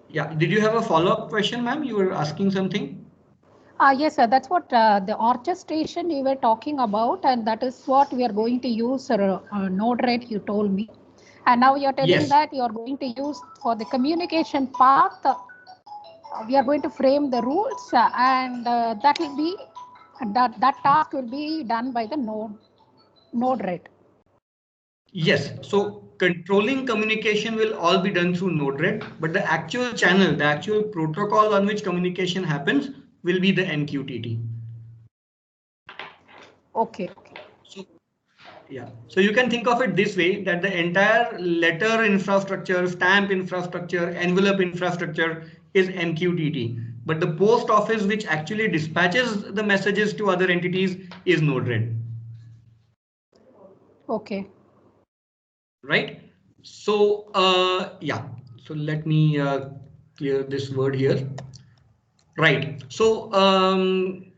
Yeah. Did you have a follow-up question, ma'am? You were asking something? Yes, sir. That's what the orchestration you were talking about, and that is what we are going to use Node-RED, you told me. And now you're telling Yes. that you are going to use for the communication path, we are going to frame the rules and that will be, that task will be done by the Node-RED. Yes. So controlling communication will all be done through Node-RED, but the actual channel, the actual protocol on which communication happens will be the MQTT. Okay. So, yeah. So you can think of it this way, that the entire letter infrastructure, stamp infrastructure, envelope infrastructure is MQTT. But the post office which actually dispatches the messages to other entities is Node-RED. Okay. Right? So yeah. So let me clear this word here. Right. So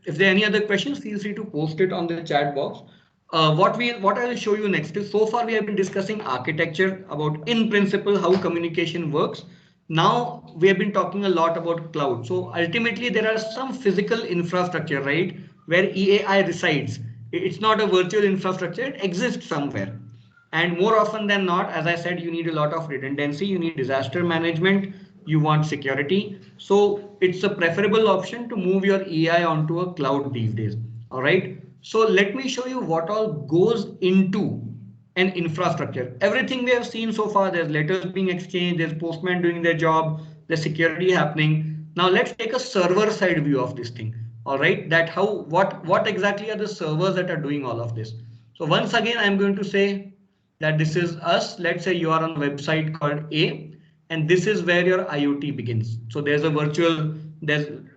if there are any other questions, feel free to post it on the chat box. What I will show you next is, so far we have been discussing architecture, about in principle how communication works. Now we have been talking a lot about cloud. So ultimately there are some physical infrastructure, right, where EAI resides. It's not a virtual infrastructure, it exists somewhere. And more often than not, as I said, you need a lot of redundancy, you need disaster management, you want security. So it's a preferable option to move your EI onto a cloud these days. All right. So let me show you what all goes into an infrastructure. Everything we have seen so far, there's letters being exchanged, there's postmen doing their job, there's security happening. Now let's take a server side view of this thing. All right. That what exactly are the servers that are doing all of this? So once again, I'm going to say that this is us. Let's say you are on a website called A, and this is where your IoT begins. So there's a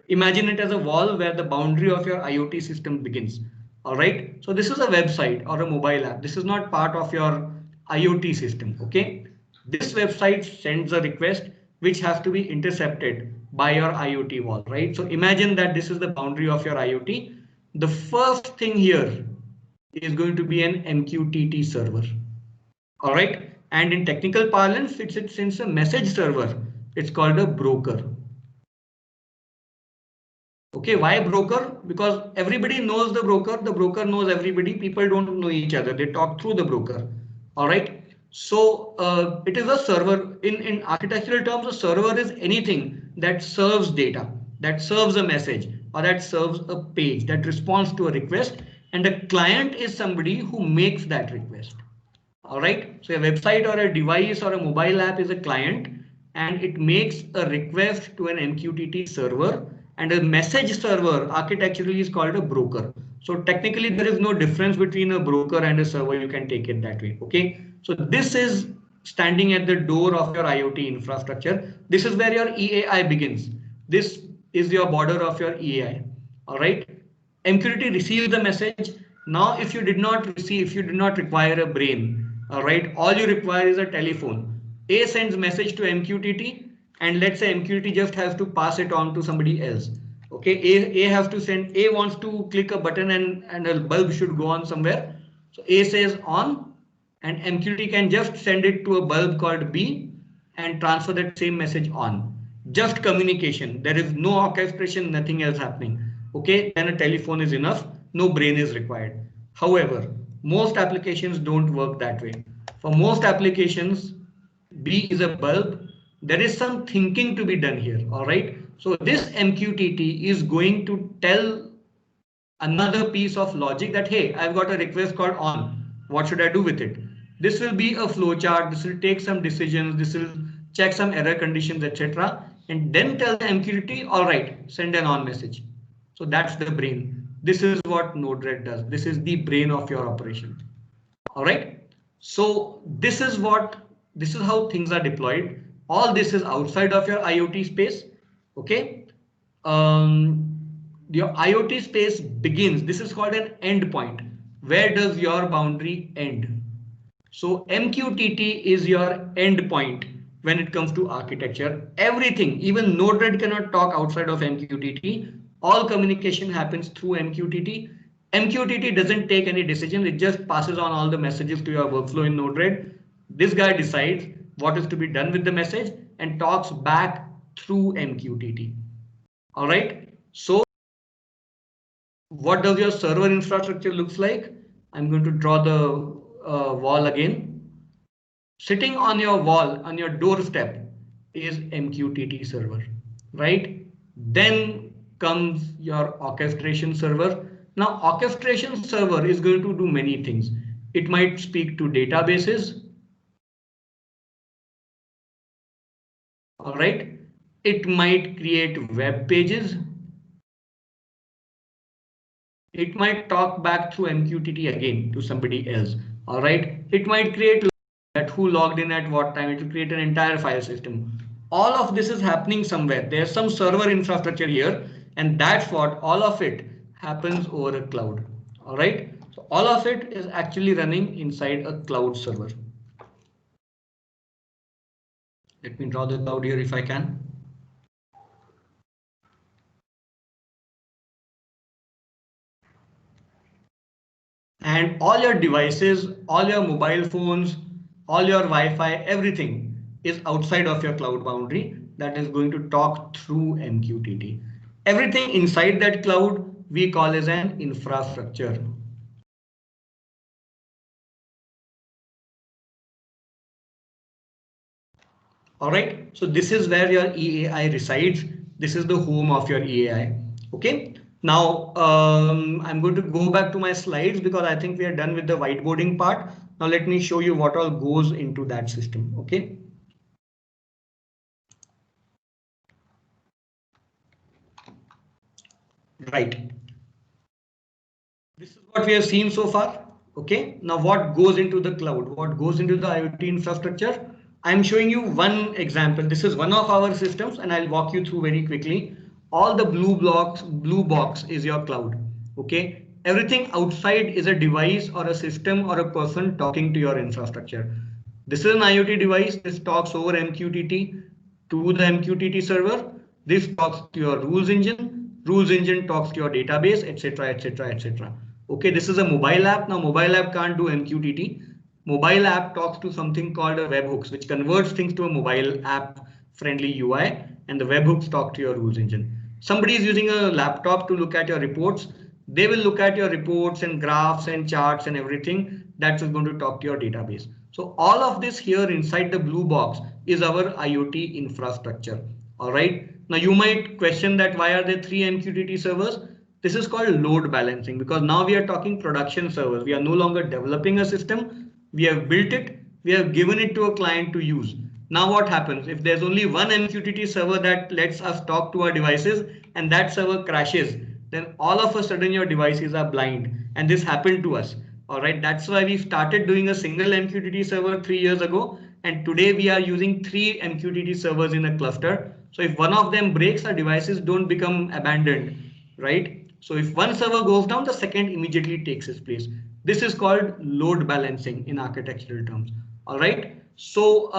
imagine it as a wall where the boundary of your IoT system begins. All right. So this is a website or a mobile app. This is not part of your IoT system. Okay. This website sends a request which has to be intercepted by your IoT wall, right? So imagine that this is the boundary of your IoT. The first thing here is going to be an MQTT server. All right. And in technical parlance, since a message server, it's called a broker. Okay, why broker? Because everybody knows the broker knows everybody, people don't know each other, they talk through the broker. All right. So it is a server. In architectural terms, a server is anything that serves data, that serves a message, or that serves a page, that responds to a request, and a client is somebody who makes that request. All right. So a website or a device or a mobile app is a client, and it makes a request to an MQTT server, and a message server architecturally is called a broker. So technically there is no difference between a broker and a server. You can take it that way. Okay. So this is standing at the door of your IoT infrastructure. This is where your EAI begins. This is your border of your EAI. All right. MQTT receives the message. Now, if you did not require a brain, all right, all you require is a telephone. A sends message to MQTT, and let's say MQTT just has to pass it on to somebody else. Okay, A wants to click a button and a bulb should go on somewhere. So A says on, and MQTT can just send it to a bulb called B and transfer that same message on. Just communication. There is no orchestration, nothing else happening. Okay, then a telephone is enough. No brain is required. However, most applications don't work that way. For most applications, B is a bulb. There is some thinking to be done here. All right. So this MQTT is going to tell another piece of logic that, hey, I've got a request called on. What should I do with it? This will be a flowchart. This will take some decisions. This will check some error conditions, etc. And then tell the MQTT, all right, send an on message. So that's the brain. This is what Node-RED does. This is the brain of your operation. All right. So this is how things are deployed. All this is outside of your IoT space. Okay. Your IoT space begins. This is called an endpoint. Where does your boundary end? So MQTT is your end point when it comes to architecture. Everything, even Node-RED cannot talk outside of MQTT. All communication happens through MQTT. MQTT doesn't take any decision. It just passes on all the messages to your workflow in Node-RED. This guy decides what is to be done with the message and talks back through MQTT. All right. So what does your server infrastructure looks like? I'm going to draw the wall again. Sitting on your wall, on your doorstep, is MQTT server, right? Then comes your orchestration server. Now, orchestration server is going to do many things. It might speak to databases. All right. It might create web pages. It might talk back through MQTT again to somebody else. All right. It might create that who logged in at what time. It will create an entire file system. All of this is happening somewhere. There's some server infrastructure here, and that's what all of it happens over a cloud. All right. So all of it is actually running inside a cloud server. Let me draw the cloud here if I can. And all your devices, all your mobile phones, all your Wi-Fi, everything is outside of your cloud boundary that is going to talk through MQTT. Everything inside that cloud we call as an infrastructure. All right, so this is where your EAI resides. This is the home of your EAI. Okay. Now I'm going to go back to my slides because I think we are done with the whiteboarding part. Now let me show you what all goes into that system. Okay. Right. This is what we have seen so far. Okay. Now what goes into the cloud? What goes into the IoT infrastructure? I'm showing you one example. This is one of our systems and I'll walk you through very quickly. All the blue box is your cloud. Okay. Everything outside is a device or a system or a person talking to your infrastructure. This is an IoT device. This talks over MQTT to the MQTT server. This talks to your rules engine. Rules engine talks to your database, etc., etc., etc. Okay, this is a mobile app. Now, mobile app can't do MQTT. Mobile app talks to something called a webhooks, which converts things to a mobile app friendly UI, and the webhooks talk to your rules engine. Somebody is using a laptop to look at your reports. They will look at your reports and graphs and charts and everything that is going to talk to your database. So all of this here inside the blue box is our IoT infrastructure. All right. Now you might question that why are there 3 MQTT servers? This is called load balancing because now we are talking production servers. We are no longer developing a system. We have built it. We have given it to a client to use. Now what happens if there's only one MQTT server that lets us talk to our devices and that server crashes, then all of a sudden your devices are blind, and this happened to us. All right, that's why we started doing a single MQTT server 3 years ago, and today we are using 3 MQTT servers in a cluster. So if one of them breaks, our devices don't become abandoned, right? So if one server goes down, the second immediately takes its place. This is called load balancing in architectural terms. All right. So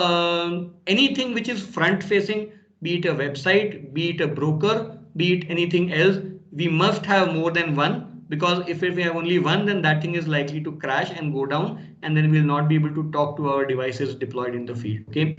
anything which is front facing, be it a website, be it a broker, be it anything else, we must have more than one, because if we have only one, then that thing is likely to crash and go down, and then we'll not be able to talk to our devices deployed in the field. Okay.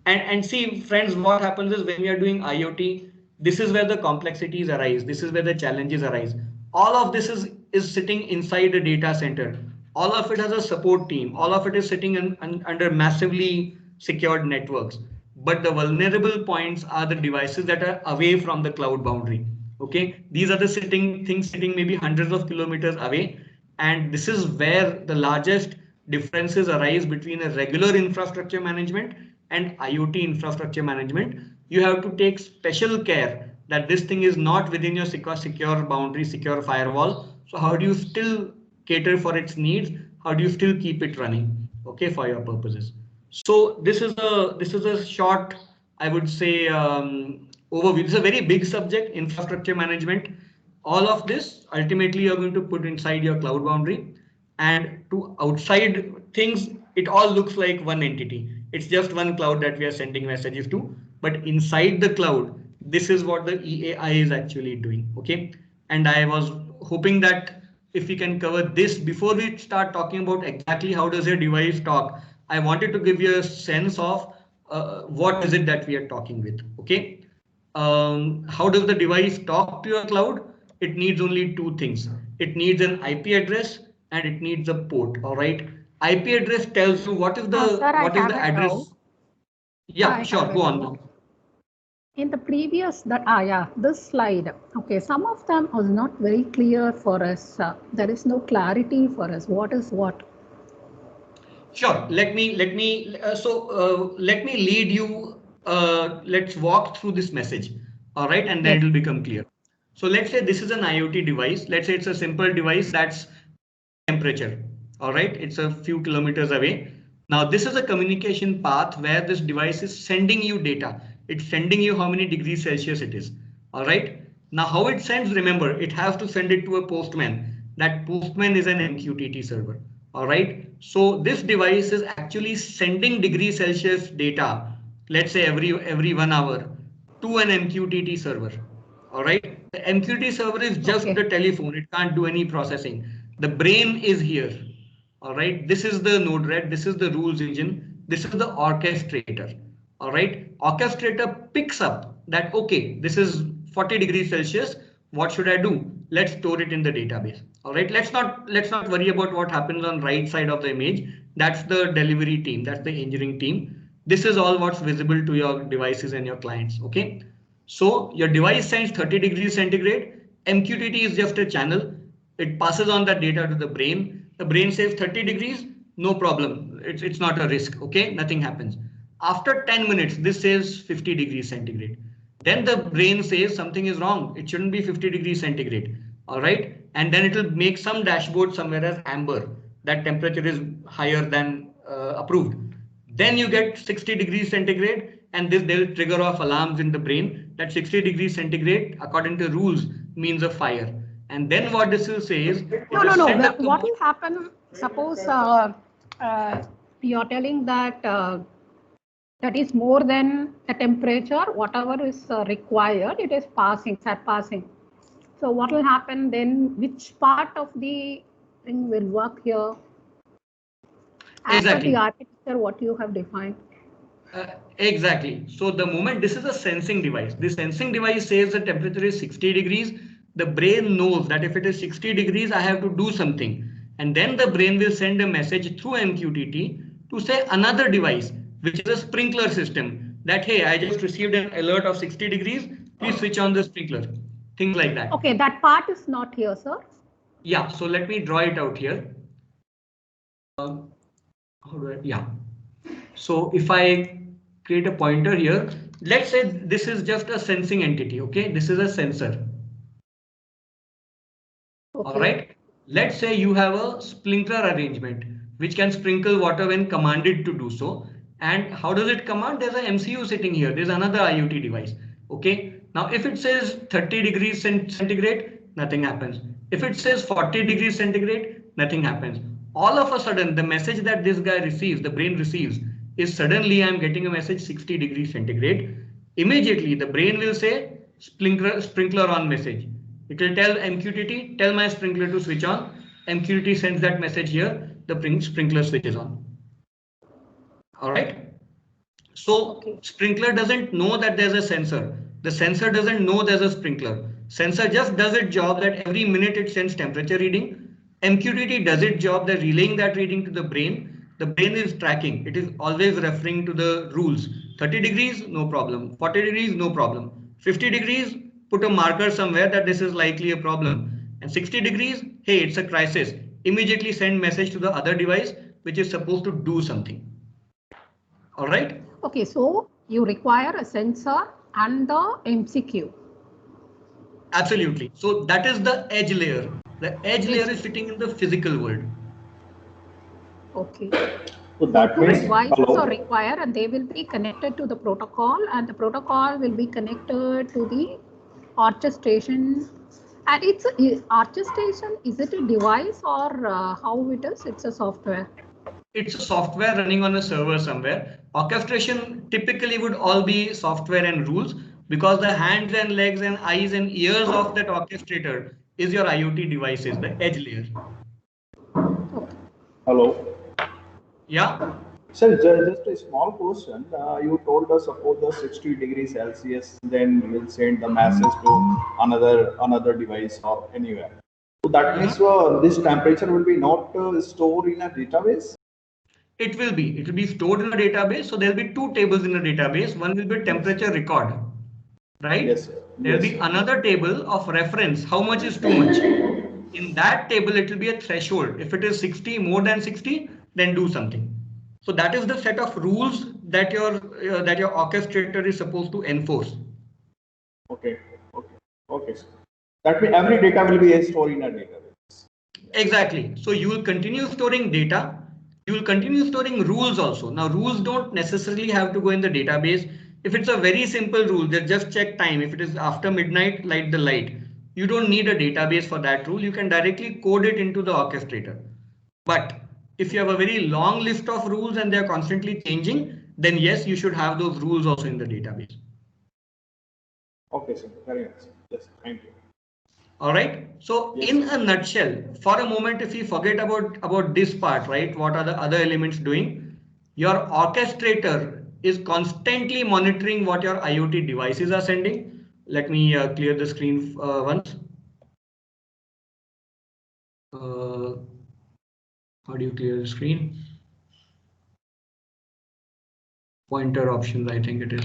And see, friends, what happens is when we are doing IoT, this is where the complexities arise. This is where the challenges arise. All of this is sitting inside a data center. All of it has a support team. All of it is sitting under massively secured networks. But the vulnerable points are the devices that are away from the cloud boundary. Okay, these are the things sitting maybe hundreds of kilometers away. And this is where the largest differences arise between a regular infrastructure management and IoT infrastructure management. You have to take special care that this thing is not within your secure boundary, secure firewall. So how do you still cater for its needs? How do you still keep it running, okay, for your purposes? So this is a short, I would say, overview. This is a very big subject, infrastructure management. All of this ultimately you're going to put inside your cloud boundary. and to outside things, it all looks like one entity. It's just one cloud that we are sending messages to, but inside the cloud, this is what the EAI is actually doing. Okay. And I was hoping that if we can cover this before we start talking about exactly how does a device talk, I wanted to give you a sense of what is it that we are talking with. Okay. How does the device talk to your cloud? It needs only two things. It needs an IP address and it needs a port. All right. IP address tells you what is the Sir, I what is have the a address. doubt. Yeah, I sure. have a Go on doubt. now. In the previous, this slide, okay, some of them was not very clear for us. There is no clarity for us. What is what? Sure. Let me let me lead you. Let's walk through this message. All right, and then Yes. it will become clear. So let's say this is an IoT device. Let's say it's a simple device that's temperature. All right, it's a few kilometers away. Now this is a communication path where this device is sending you data. It's sending you how many degrees Celsius it is. All right. Now how it sends, remember, it has to send it to a postman. That postman is an MQTT server. All right. So this device is actually sending degrees Celsius data, let's say every 1 hour, to an MQTT server. All right. The MQTT server is just Okay. the telephone. It can't do any processing. The brain is here. All right. This is the Node-RED. This is the rules engine. This is the orchestrator. All right. Orchestrator picks up that, okay, this is 40 degrees Celsius. What should I do? Let's store it in the database. All right. Let's not worry about what happens on right side of the image. That's the delivery team. That's the engineering team. This is all what's visible to your devices and your clients. Okay. So your device sends 30 degrees centigrade. MQTT is just a channel. It passes on that data to the brain. The brain says 30 degrees, no problem. It's not a risk. Okay, nothing happens. After 10 minutes, this says 50 degrees centigrade. Then the brain says something is wrong. It shouldn't be 50 degrees centigrade. All right. And then it will make some dashboard somewhere as amber. That temperature is higher than approved. Then you get 60 degrees centigrade, and this they'll trigger off alarms in the brain that 60 degrees centigrade, according to rules, means a fire. And then what this will say is, No. What will happen? Suppose you are telling that that is more than the temperature, whatever is required, it is passing, surpassing. So what will happen then? Which part of the thing will work here? As per Exactly. the architecture, what you have defined. Exactly. So the moment this is a sensing device, this sensing device says the temperature is 60 degrees. The brain knows that if it is 60 degrees, I have to do something. And then the brain will send a message through MQTT to say another device, which is a sprinkler system, that, hey, I just received an alert of 60 degrees. Please switch on the sprinkler. Things like that. Okay, that part is not here, sir. Yeah. So let me draw it out here. Yeah. So if I create a pointer here, let's say this is just a sensing entity. Okay, this is a sensor. Okay. All right. Let's say you have a sprinkler arrangement which can sprinkle water when commanded to do so. And how does it command? There's an MCU sitting here. There's another IoT device. Okay. Now, if it says 30 degrees centigrade, nothing happens. If it says 40 degrees centigrade, nothing happens. All of a sudden, the message that this guy receives, the brain receives, is suddenly I'm getting a message 60 degrees centigrade. Immediately, the brain will say sprinkler on message. It will tell MQTT, tell my sprinkler to switch on. MQTT sends that message here. The sprinkler switches on. All right. So sprinkler doesn't know that there's a sensor. The sensor doesn't know there's a sprinkler. Sensor just does its job that every minute it sends temperature reading. MQTT does its job that relaying that reading to the brain. The brain is tracking. It is always referring to the rules. 30 degrees, no problem. 40 degrees, no problem. 50 degrees, put a marker somewhere that this is likely a problem. And 60 degrees, hey, it's a crisis. Immediately send message to the other device which is supposed to do something. All right. Okay, so you require a sensor and the MCQ. Absolutely. So that is the edge layer. The edge layer is sitting in the physical world. Okay. So that means Devices are required and they will be connected to the protocol, and the protocol will be connected to the orchestration And it's orchestration, is it a device or how it is? It's a software. It's a software running on a server somewhere. Orchestration typically would all be software and rules, because the hands and legs and eyes and ears of that orchestrator is your IoT devices, the edge layer. Hello. Yeah. Sir, just a small question. You told us suppose the 60 degrees Celsius, then you will send the message to another device or anywhere. So that means this temperature will be not stored in a database? It will be stored in a database. So there'll be two tables in a database. One will be temperature record, right? Yes, sir. There'll Yes, be sir. another table of reference. How much is too much? In that table, it will be a threshold. If it is 60, more than 60, then do something. So that is the set of rules that your orchestrator is supposed to enforce. Okay. Sir. That means every data will be stored in a database. Exactly. So you will continue storing data. You will continue storing rules also. Now, rules don't necessarily have to go in the database. If it's a very simple rule, just check time. If it is after midnight, light the light. You don't need a database for that rule. You can directly code it into the orchestrator. But if you have a very long list of rules and they're constantly changing, then yes, you should have those rules also in the database. Okay, sir. Very nice. Yes, thank you. All right. So Yes, in sir. a nutshell, for a moment, if we forget about this part, right, what are the other elements doing? Your orchestrator is constantly monitoring what your IoT devices are sending. Let me clear the screen once. How do you clear the screen? Pointer options, I think it is.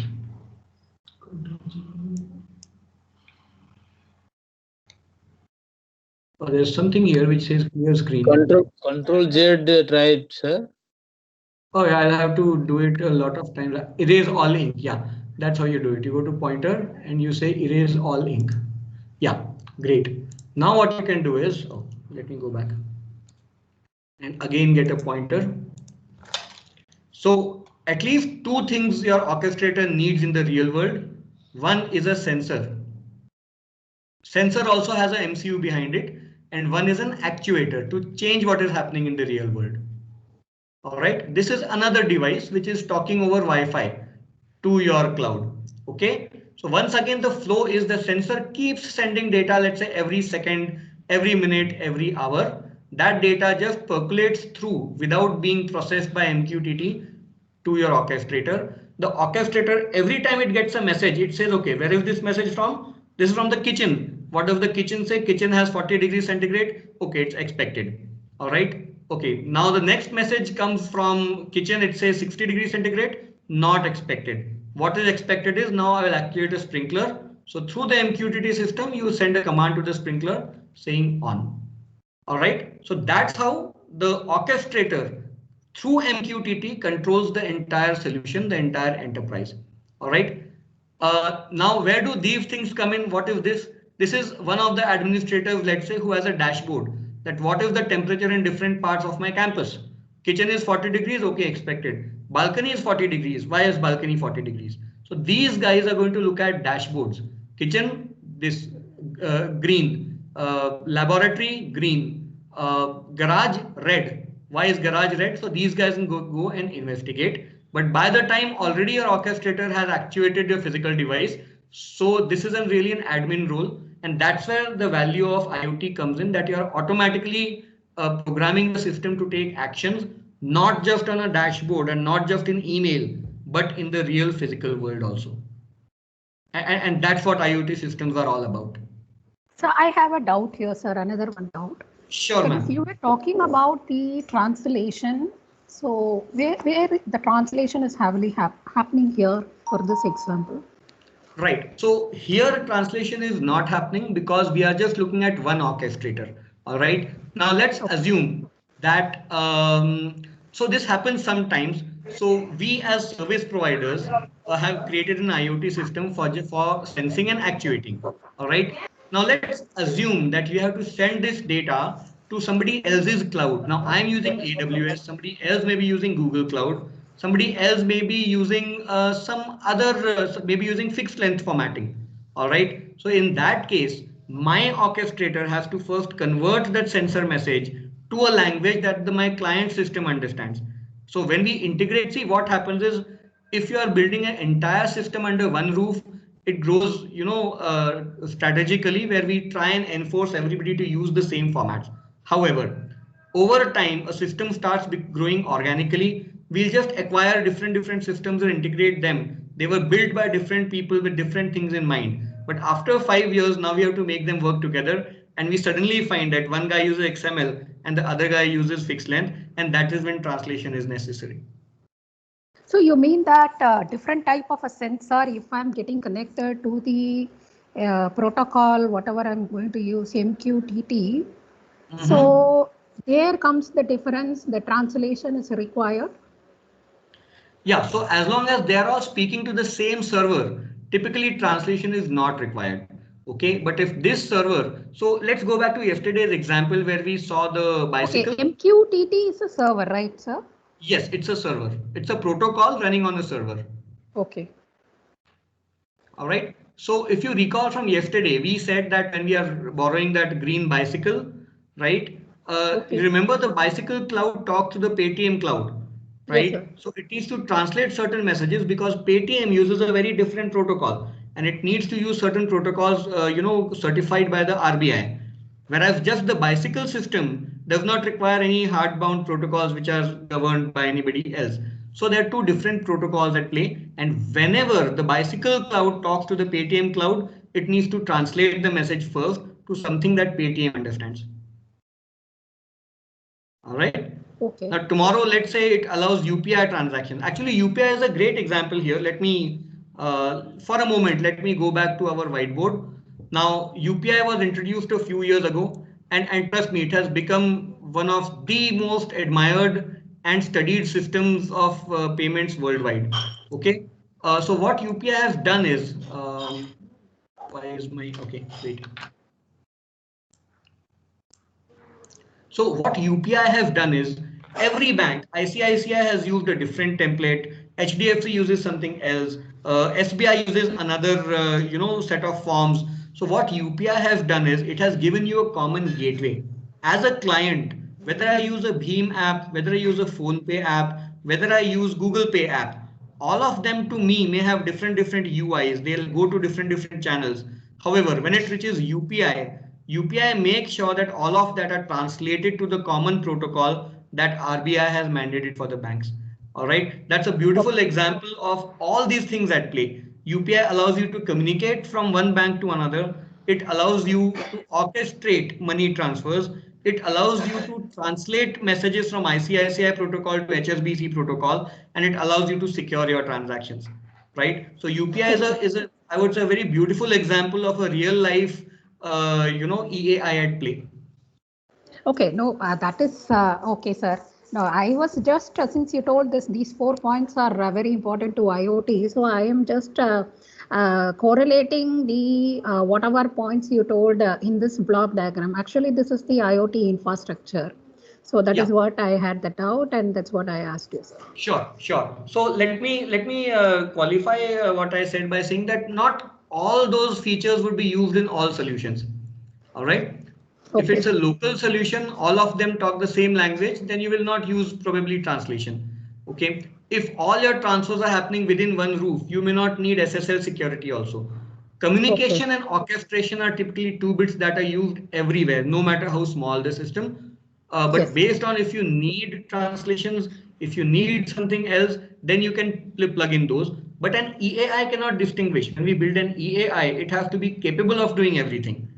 There's something here which says clear screen. Control Z, try it, sir. Oh yeah, I'll have to do it a lot of times. Erase all ink. Yeah, that's how you do it. You go to pointer and you say erase all ink. Yeah, great. Now what you can do is, let me go back and again get a pointer. So at least two things your orchestrator needs in the real world. One is a sensor. Sensor also has an MCU behind it, and one is an actuator to change what is happening in the real world. All right, this is another device which is talking over Wi-Fi to your cloud. Okay, so once again, the flow is the sensor keeps sending data, let's say every second, every minute, every hour. That data just percolates through without being processed by MQTT to your orchestrator. The orchestrator, every time it gets a message, it says, okay, where is this message from? This is from the kitchen. What does the kitchen say? Kitchen has 40 degrees centigrade. Okay, it's expected. All right. Okay, now the next message comes from kitchen. It says 60 degrees centigrade, not expected. What is expected is now I will activate a sprinkler. So through the MQTT system, you send a command to the sprinkler saying on. All right. So that's how the orchestrator through MQTT controls the entire solution, the entire enterprise. All right. Now, where do these things come in? What is this? This is one of the administrators, let's say, who has a dashboard that what is the temperature in different parts of my campus. Kitchen is 40 degrees, okay, expected. Balcony is 40 degrees. Why is balcony 40 degrees? So these guys are going to look at dashboards. Kitchen, this green, laboratory, green, garage, red. Why is garage red? So these guys can go and investigate. But by the time already your orchestrator has actuated your physical device, so this isn't really an admin role. And that's where the value of IoT comes in, that you're automatically programming the system to take actions, not just on a dashboard and not just in email, but in the real physical world also. And that's what IoT systems are all about. So I have a doubt here, sir, another one doubt. Sure, So ma'am. you were talking about the translation. So where the translation is heavily happening here for this example? Right. So here translation is not happening because we are just looking at one orchestrator. All right. Now let's assume that so this happens sometimes. So we as service providers have created an IoT system for sensing and actuating. All right. Now let's assume that you have to send this data to somebody else's cloud. Now I'm using AWS, somebody else may be using Google Cloud, somebody else may be using some other, maybe using fixed length formatting. All right. So in that case, my orchestrator has to first convert that sensor message to a language that my client system understands. So when we integrate, see what happens is if you are building an entire system under one roof, it grows, strategically where we try and enforce everybody to use the same formats. However, over time, a system starts growing organically. We'll just acquire different systems and integrate them. They were built by different people with different things in mind. But after 5 years, now we have to make them work together. And we suddenly find that one guy uses XML and the other guy uses fixed length. And that is when translation is necessary. So you mean that different type of a sensor, if I'm getting connected to the protocol, whatever I'm going to use, MQTT, so there comes the difference, the translation is required. Yeah, so as long as they are all speaking to the same server, typically translation is not required. Okay, but if this server, so let's go back to yesterday's example where we saw the bicycle. Okay, MQTT is a server, right, sir? Yes, it's a server. It's a protocol running on a server. Okay. All right. So if you recall from yesterday, we said that when we are borrowing that green bicycle, right? You remember the bicycle cloud talked to the Paytm cloud, right? Yes, so it needs to translate certain messages because Paytm uses a very different protocol and it needs to use certain protocols, certified by the RBI. Whereas just the bicycle system does not require any hardbound protocols which are governed by anybody else. So there are two different protocols at play. And whenever the bicycle cloud talks to the Paytm cloud, it needs to translate the message first to something that Paytm understands. All right. Okay. Now tomorrow, let's say it allows UPI transactions. Actually, UPI is a great example here. Let me, for a moment, let me go back to our whiteboard. Now, UPI was introduced a few years ago, and trust me, it has become one of the most admired and studied systems of payments worldwide. Okay. So what UPI has done is, why is my, okay, wait. So what UPI has done is every bank, ICICI has used a different template, HDFC uses something else, SBI uses another set of forms. So what UPI has done is it has given you a common gateway. As a client, whether I use a Bheem app, whether I use a PhonePe app, whether I use Google Pay app, all of them to me may have different UIs. They'll go to different channels. However, when it reaches UPI makes sure that all of that are translated to the common protocol that RBI has mandated for the banks. All right, that's a beautiful example of all these things at play. UPI allows you to communicate from one bank to another. It allows you to orchestrate money transfers. It allows you to translate messages from ICICI protocol to HSBC protocol, and it allows you to secure your transactions. Right. So UPI is a I would say a very beautiful example of a real life EAI at play. Okay, no, that is okay, sir. No, I was just since you told this, these 4 points are very important to IoT. So I am just correlating the whatever points you told in this block diagram. Actually, this is the IoT infrastructure. So that is what I had the doubt, and that's what I asked you, sir. Sure. So let me qualify what I said by saying that not all those features would be used in all solutions. All right. Okay. If it's a local solution, all of them talk the same language, then you will not use probably translation. Okay. If all your transfers are happening within one roof, you may not need SSL security also. Communication and orchestration are typically 2 bits that are used everywhere, no matter how small the system. But based on if you need translations, if you need something else, then you can plug in those. But an EAI cannot distinguish. When we build an EAI, it has to be capable of doing everything,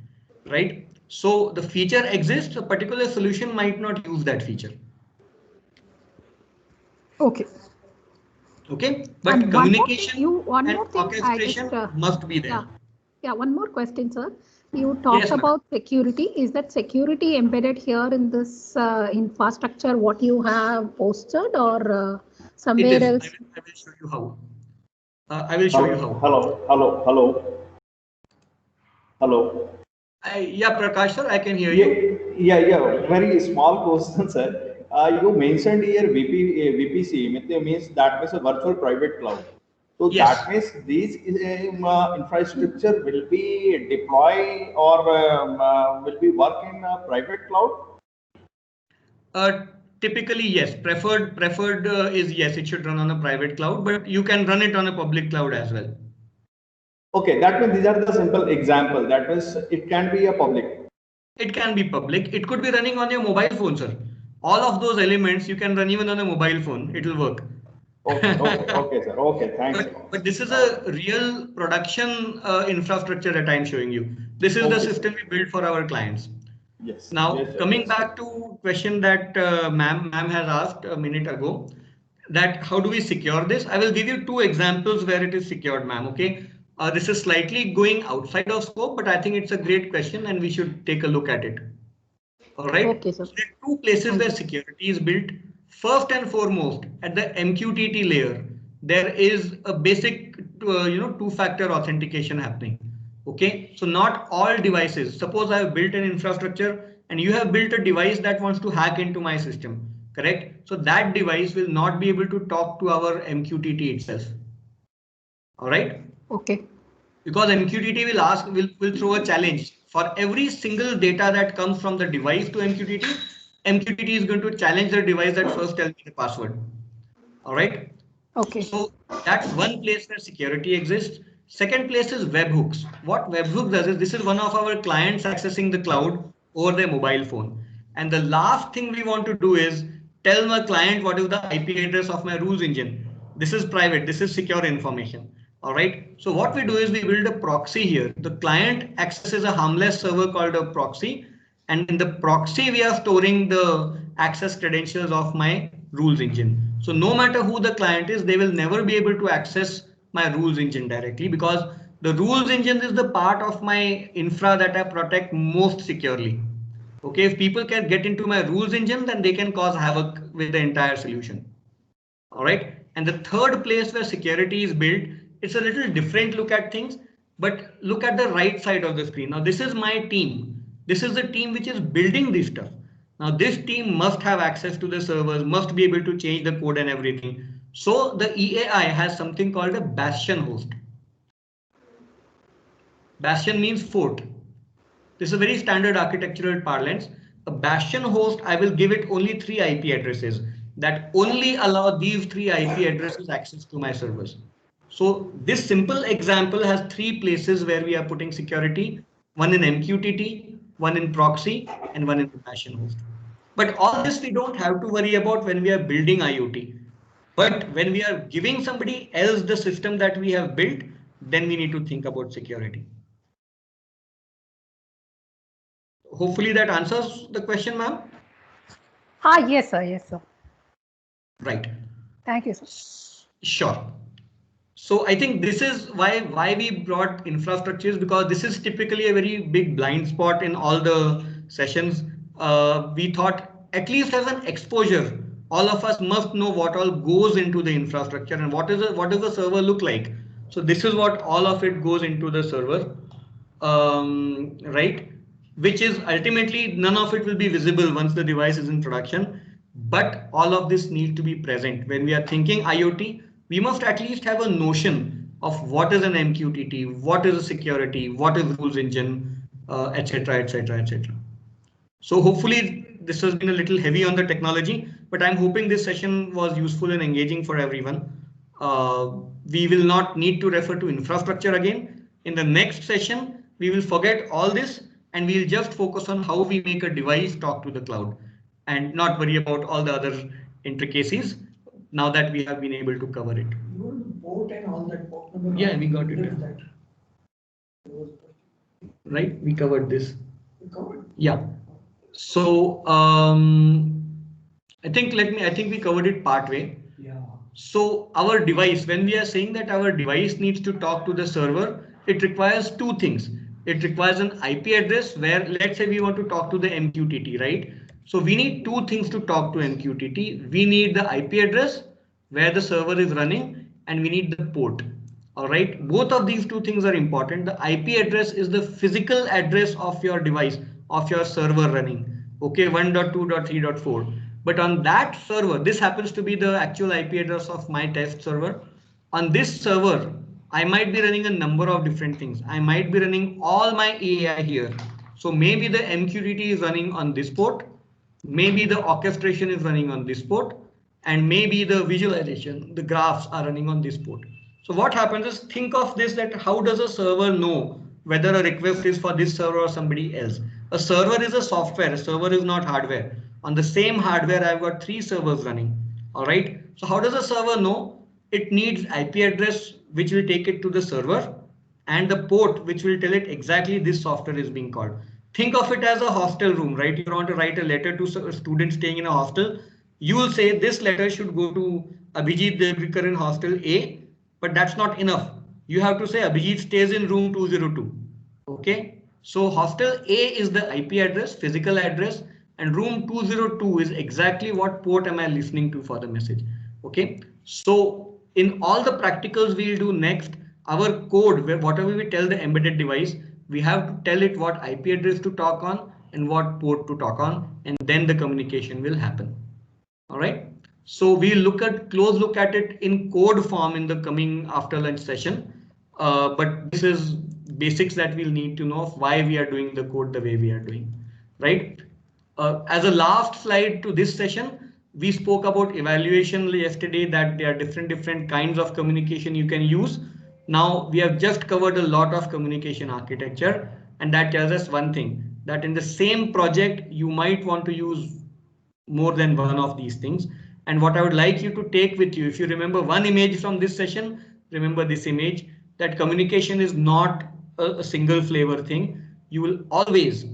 right? So the feature exists, a particular solution might not use that feature. Okay. Okay, but and communication and orchestration must be there. Yeah, one more question, sir. You talked about security. Is that security embedded here in this infrastructure, what you have posted, or somewhere else? I will show you how. I will show you how. Hello. Yeah, Prakash sir, I can hear you. Yeah. Very small question, sir. You mentioned here VPC, means that means a virtual private cloud. So Yes. that means these infrastructure will be deployed or will be work in private cloud. Typically, yes. Preferred is yes, it should run on a private cloud, but you can run it on a public cloud as well. Okay, that means these are the simple example. That means it can be a public. It can be public. It could be running on your mobile phone, sir. All of those elements you can run even on a mobile phone. It will work. Okay, sir. Okay, thanks. But this is a real production infrastructure that I'm showing you. This is the Okay, system we build for our clients. Yes. Now, yes, sir, coming yes. back to question that ma'am has asked a minute ago, that how do we secure this? I will give you two examples where it is secured, ma'am. Okay. This is slightly going outside of scope, but I think it's a great question and we should take a look at it. All right. Okay, sir. So there are two places where security is built. First and foremost, at the MQTT layer, there is a basic, two-factor authentication happening. Okay. So not all devices. Suppose I have built an infrastructure and you have built a device that wants to hack into my system. Correct. So that device will not be able to talk to our MQTT itself. All right. Okay. Because MQTT will throw a challenge for every single data that comes from the device to MQTT. MQTT is going to challenge the device that first tells me the password. All right. Okay. So that's one place where security exists. Second place is webhooks. What webhook does is this is one of our clients accessing the cloud over their mobile phone. And the last thing we want to do is tell my client what is the IP address of my rules engine. This is private. This is secure information. All right. So what we do is we build a proxy here. The client accesses a harmless server called a proxy. And in the proxy, we are storing the access credentials of my rules engine. So no matter who the client is, they will never be able to access my rules engine directly because the rules engine is the part of my infra that I protect most securely. Okay, if people can get into my rules engine, then they can cause havoc with the entire solution. All right. And the third place where security is built, it's a little different look at things, but look at the right side of the screen. Now, this is my team. This is the team which is building this stuff. Now, this team must have access to the servers, must be able to change the code and everything. So the EAI has something called a bastion host. Bastion means fort. This is a very standard architectural parlance. A bastion host, I will give it only 3 IP addresses that only allow these 3 IP addresses access to my servers. So this simple example has 3 places where we are putting security, one in MQTT, one in proxy, and one in the bastion host. But all this we don't have to worry about when we are building IoT. But when we are giving somebody else the system that we have built, then we need to think about security. Hopefully that answers the question, ma'am. Yes, sir. Yes, sir. Right. Thank you, sir. Sure. So I think this is why we brought infrastructures, because this is typically a very big blind spot in all the sessions. We thought at least as an exposure, all of us must know what all goes into the infrastructure and what does the server look like. So this is what all of it goes into the server, right? Which is ultimately none of it will be visible once the device is in production. But all of this needs to be present when we are thinking IoT. We must at least have a notion of what is an MQTT, what is a security, what is rules engine, etc., etc., etc. So hopefully this has been a little heavy on the technology, but I'm hoping this session was useful and engaging for everyone. We will not need to refer to infrastructure again. In the next session, we will forget all this and we'll just focus on how we make a device talk to the cloud and not worry about all the other intricacies now that we have been able to cover it. Port and all that port number. Yeah, we got it. Right, we covered this. Yeah. So I think we covered it part way. Yeah. So our device, when we are saying that our device needs to talk to the server, it requires 2 things. It requires an IP address where, let's say we want to talk to the MQTT, right? So we need 2 things to talk to MQTT. We need the IP address where the server is running, and we need the port. All right. Both of these 2 things are important. The IP address is the physical address of your device, of your server running. Okay, 1.2.3.4. But on that server, this happens to be the actual IP address of my test server. on this server, I might be running a number of different things. I might be running all my EAI here. So maybe the MQTT is running on this port, maybe the orchestration is running on this port, and maybe the visualization, the graphs are running on this port. So what happens is, think of this, that how does a server know whether a request is for this server or somebody else? A server is a software, a server is not hardware. On the same hardware, I've got 3 servers running. All right. So how does a server know? It needs IP address, which will take it to the server, and the port, which will tell it exactly this software is being called. Think of it as a hostel room, right? You want to write a letter to a student staying in a hostel. You will say this letter should go to Abhijit Devgikaran Hostel A, but that's not enough. You have to say Abhijit stays in room 202. Okay. So hostel A is the IP address, physical address, and room 202 is exactly what port am I listening to for the message. Okay. So in all the practicals we'll do next, our code, where whatever we tell the embedded device, we have to tell it what IP address to talk on and what port to talk on, and then the communication will happen. All right. So we'll look at close look at it in code form in the coming after lunch session. But this is basics that we'll need to know of why we are doing the code the way we are doing. Right. As a last slide to this session, we spoke about evaluation yesterday, that there are different kinds of communication you can use. Now we have just covered a lot of communication architecture, and that tells us one thing, that in the same project you might want to use more than one of these things. And what I would like you to take with you, if you remember one image from this session, remember this image, that communication is not a single flavor thing. You will always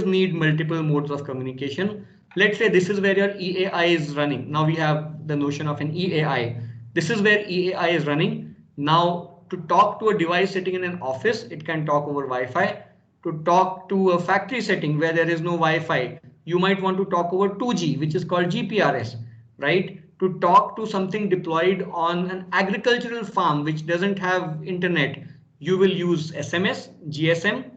need multiple modes of communication. Let's say this is where your EAI is running. Now we have the notion of an EAI. This is where EAI is running. Now to talk to a device sitting in an office, it can talk over Wi-Fi. To talk to a factory setting where there is no Wi-Fi, you might want to talk over 2G, which is called GPRS, right? To talk to something deployed on an agricultural farm which doesn't have internet, you will use SMS, GSM.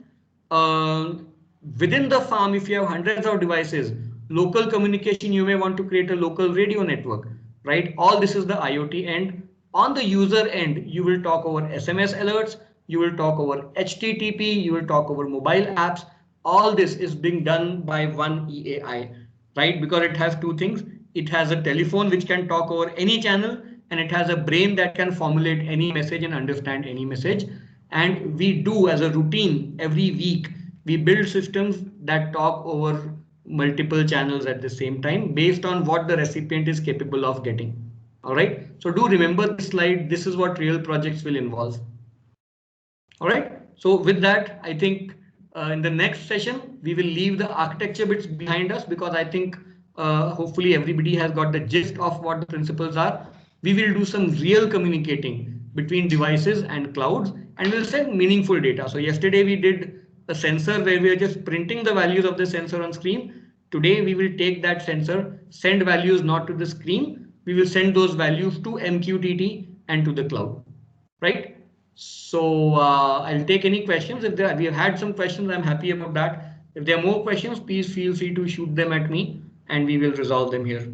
Within the farm, if you have hundreds of devices, local communication, you may want to create a local radio network, right? All this is the IoT end. On the user end, you will talk over SMS alerts, you will talk over HTTP, you will talk over mobile apps. All this is being done by one EAI, right? Because it has 2 things. It has a telephone which can talk over any channel, and it has a brain that can formulate any message and understand any message. And we do, as a routine, every week, we build systems that talk over multiple channels at the same time based on what the recipient is capable of getting. All right. So do remember this slide. This is what real projects will involve. All right. So with that, I think in the next session, we will leave the architecture bits behind us, because I think hopefully everybody has got the gist of what the principles are. We will do some real communicating between devices and clouds, and we'll send meaningful data. So yesterday we did a sensor where we are just printing the values of the sensor on screen. Today we will take that sensor, send values not to the screen. We will send those values to MQTT and to the cloud, right? So I'll take any questions. If we have had some questions, I'm happy about that. If there are more questions, please feel free to shoot them at me and we will resolve them here.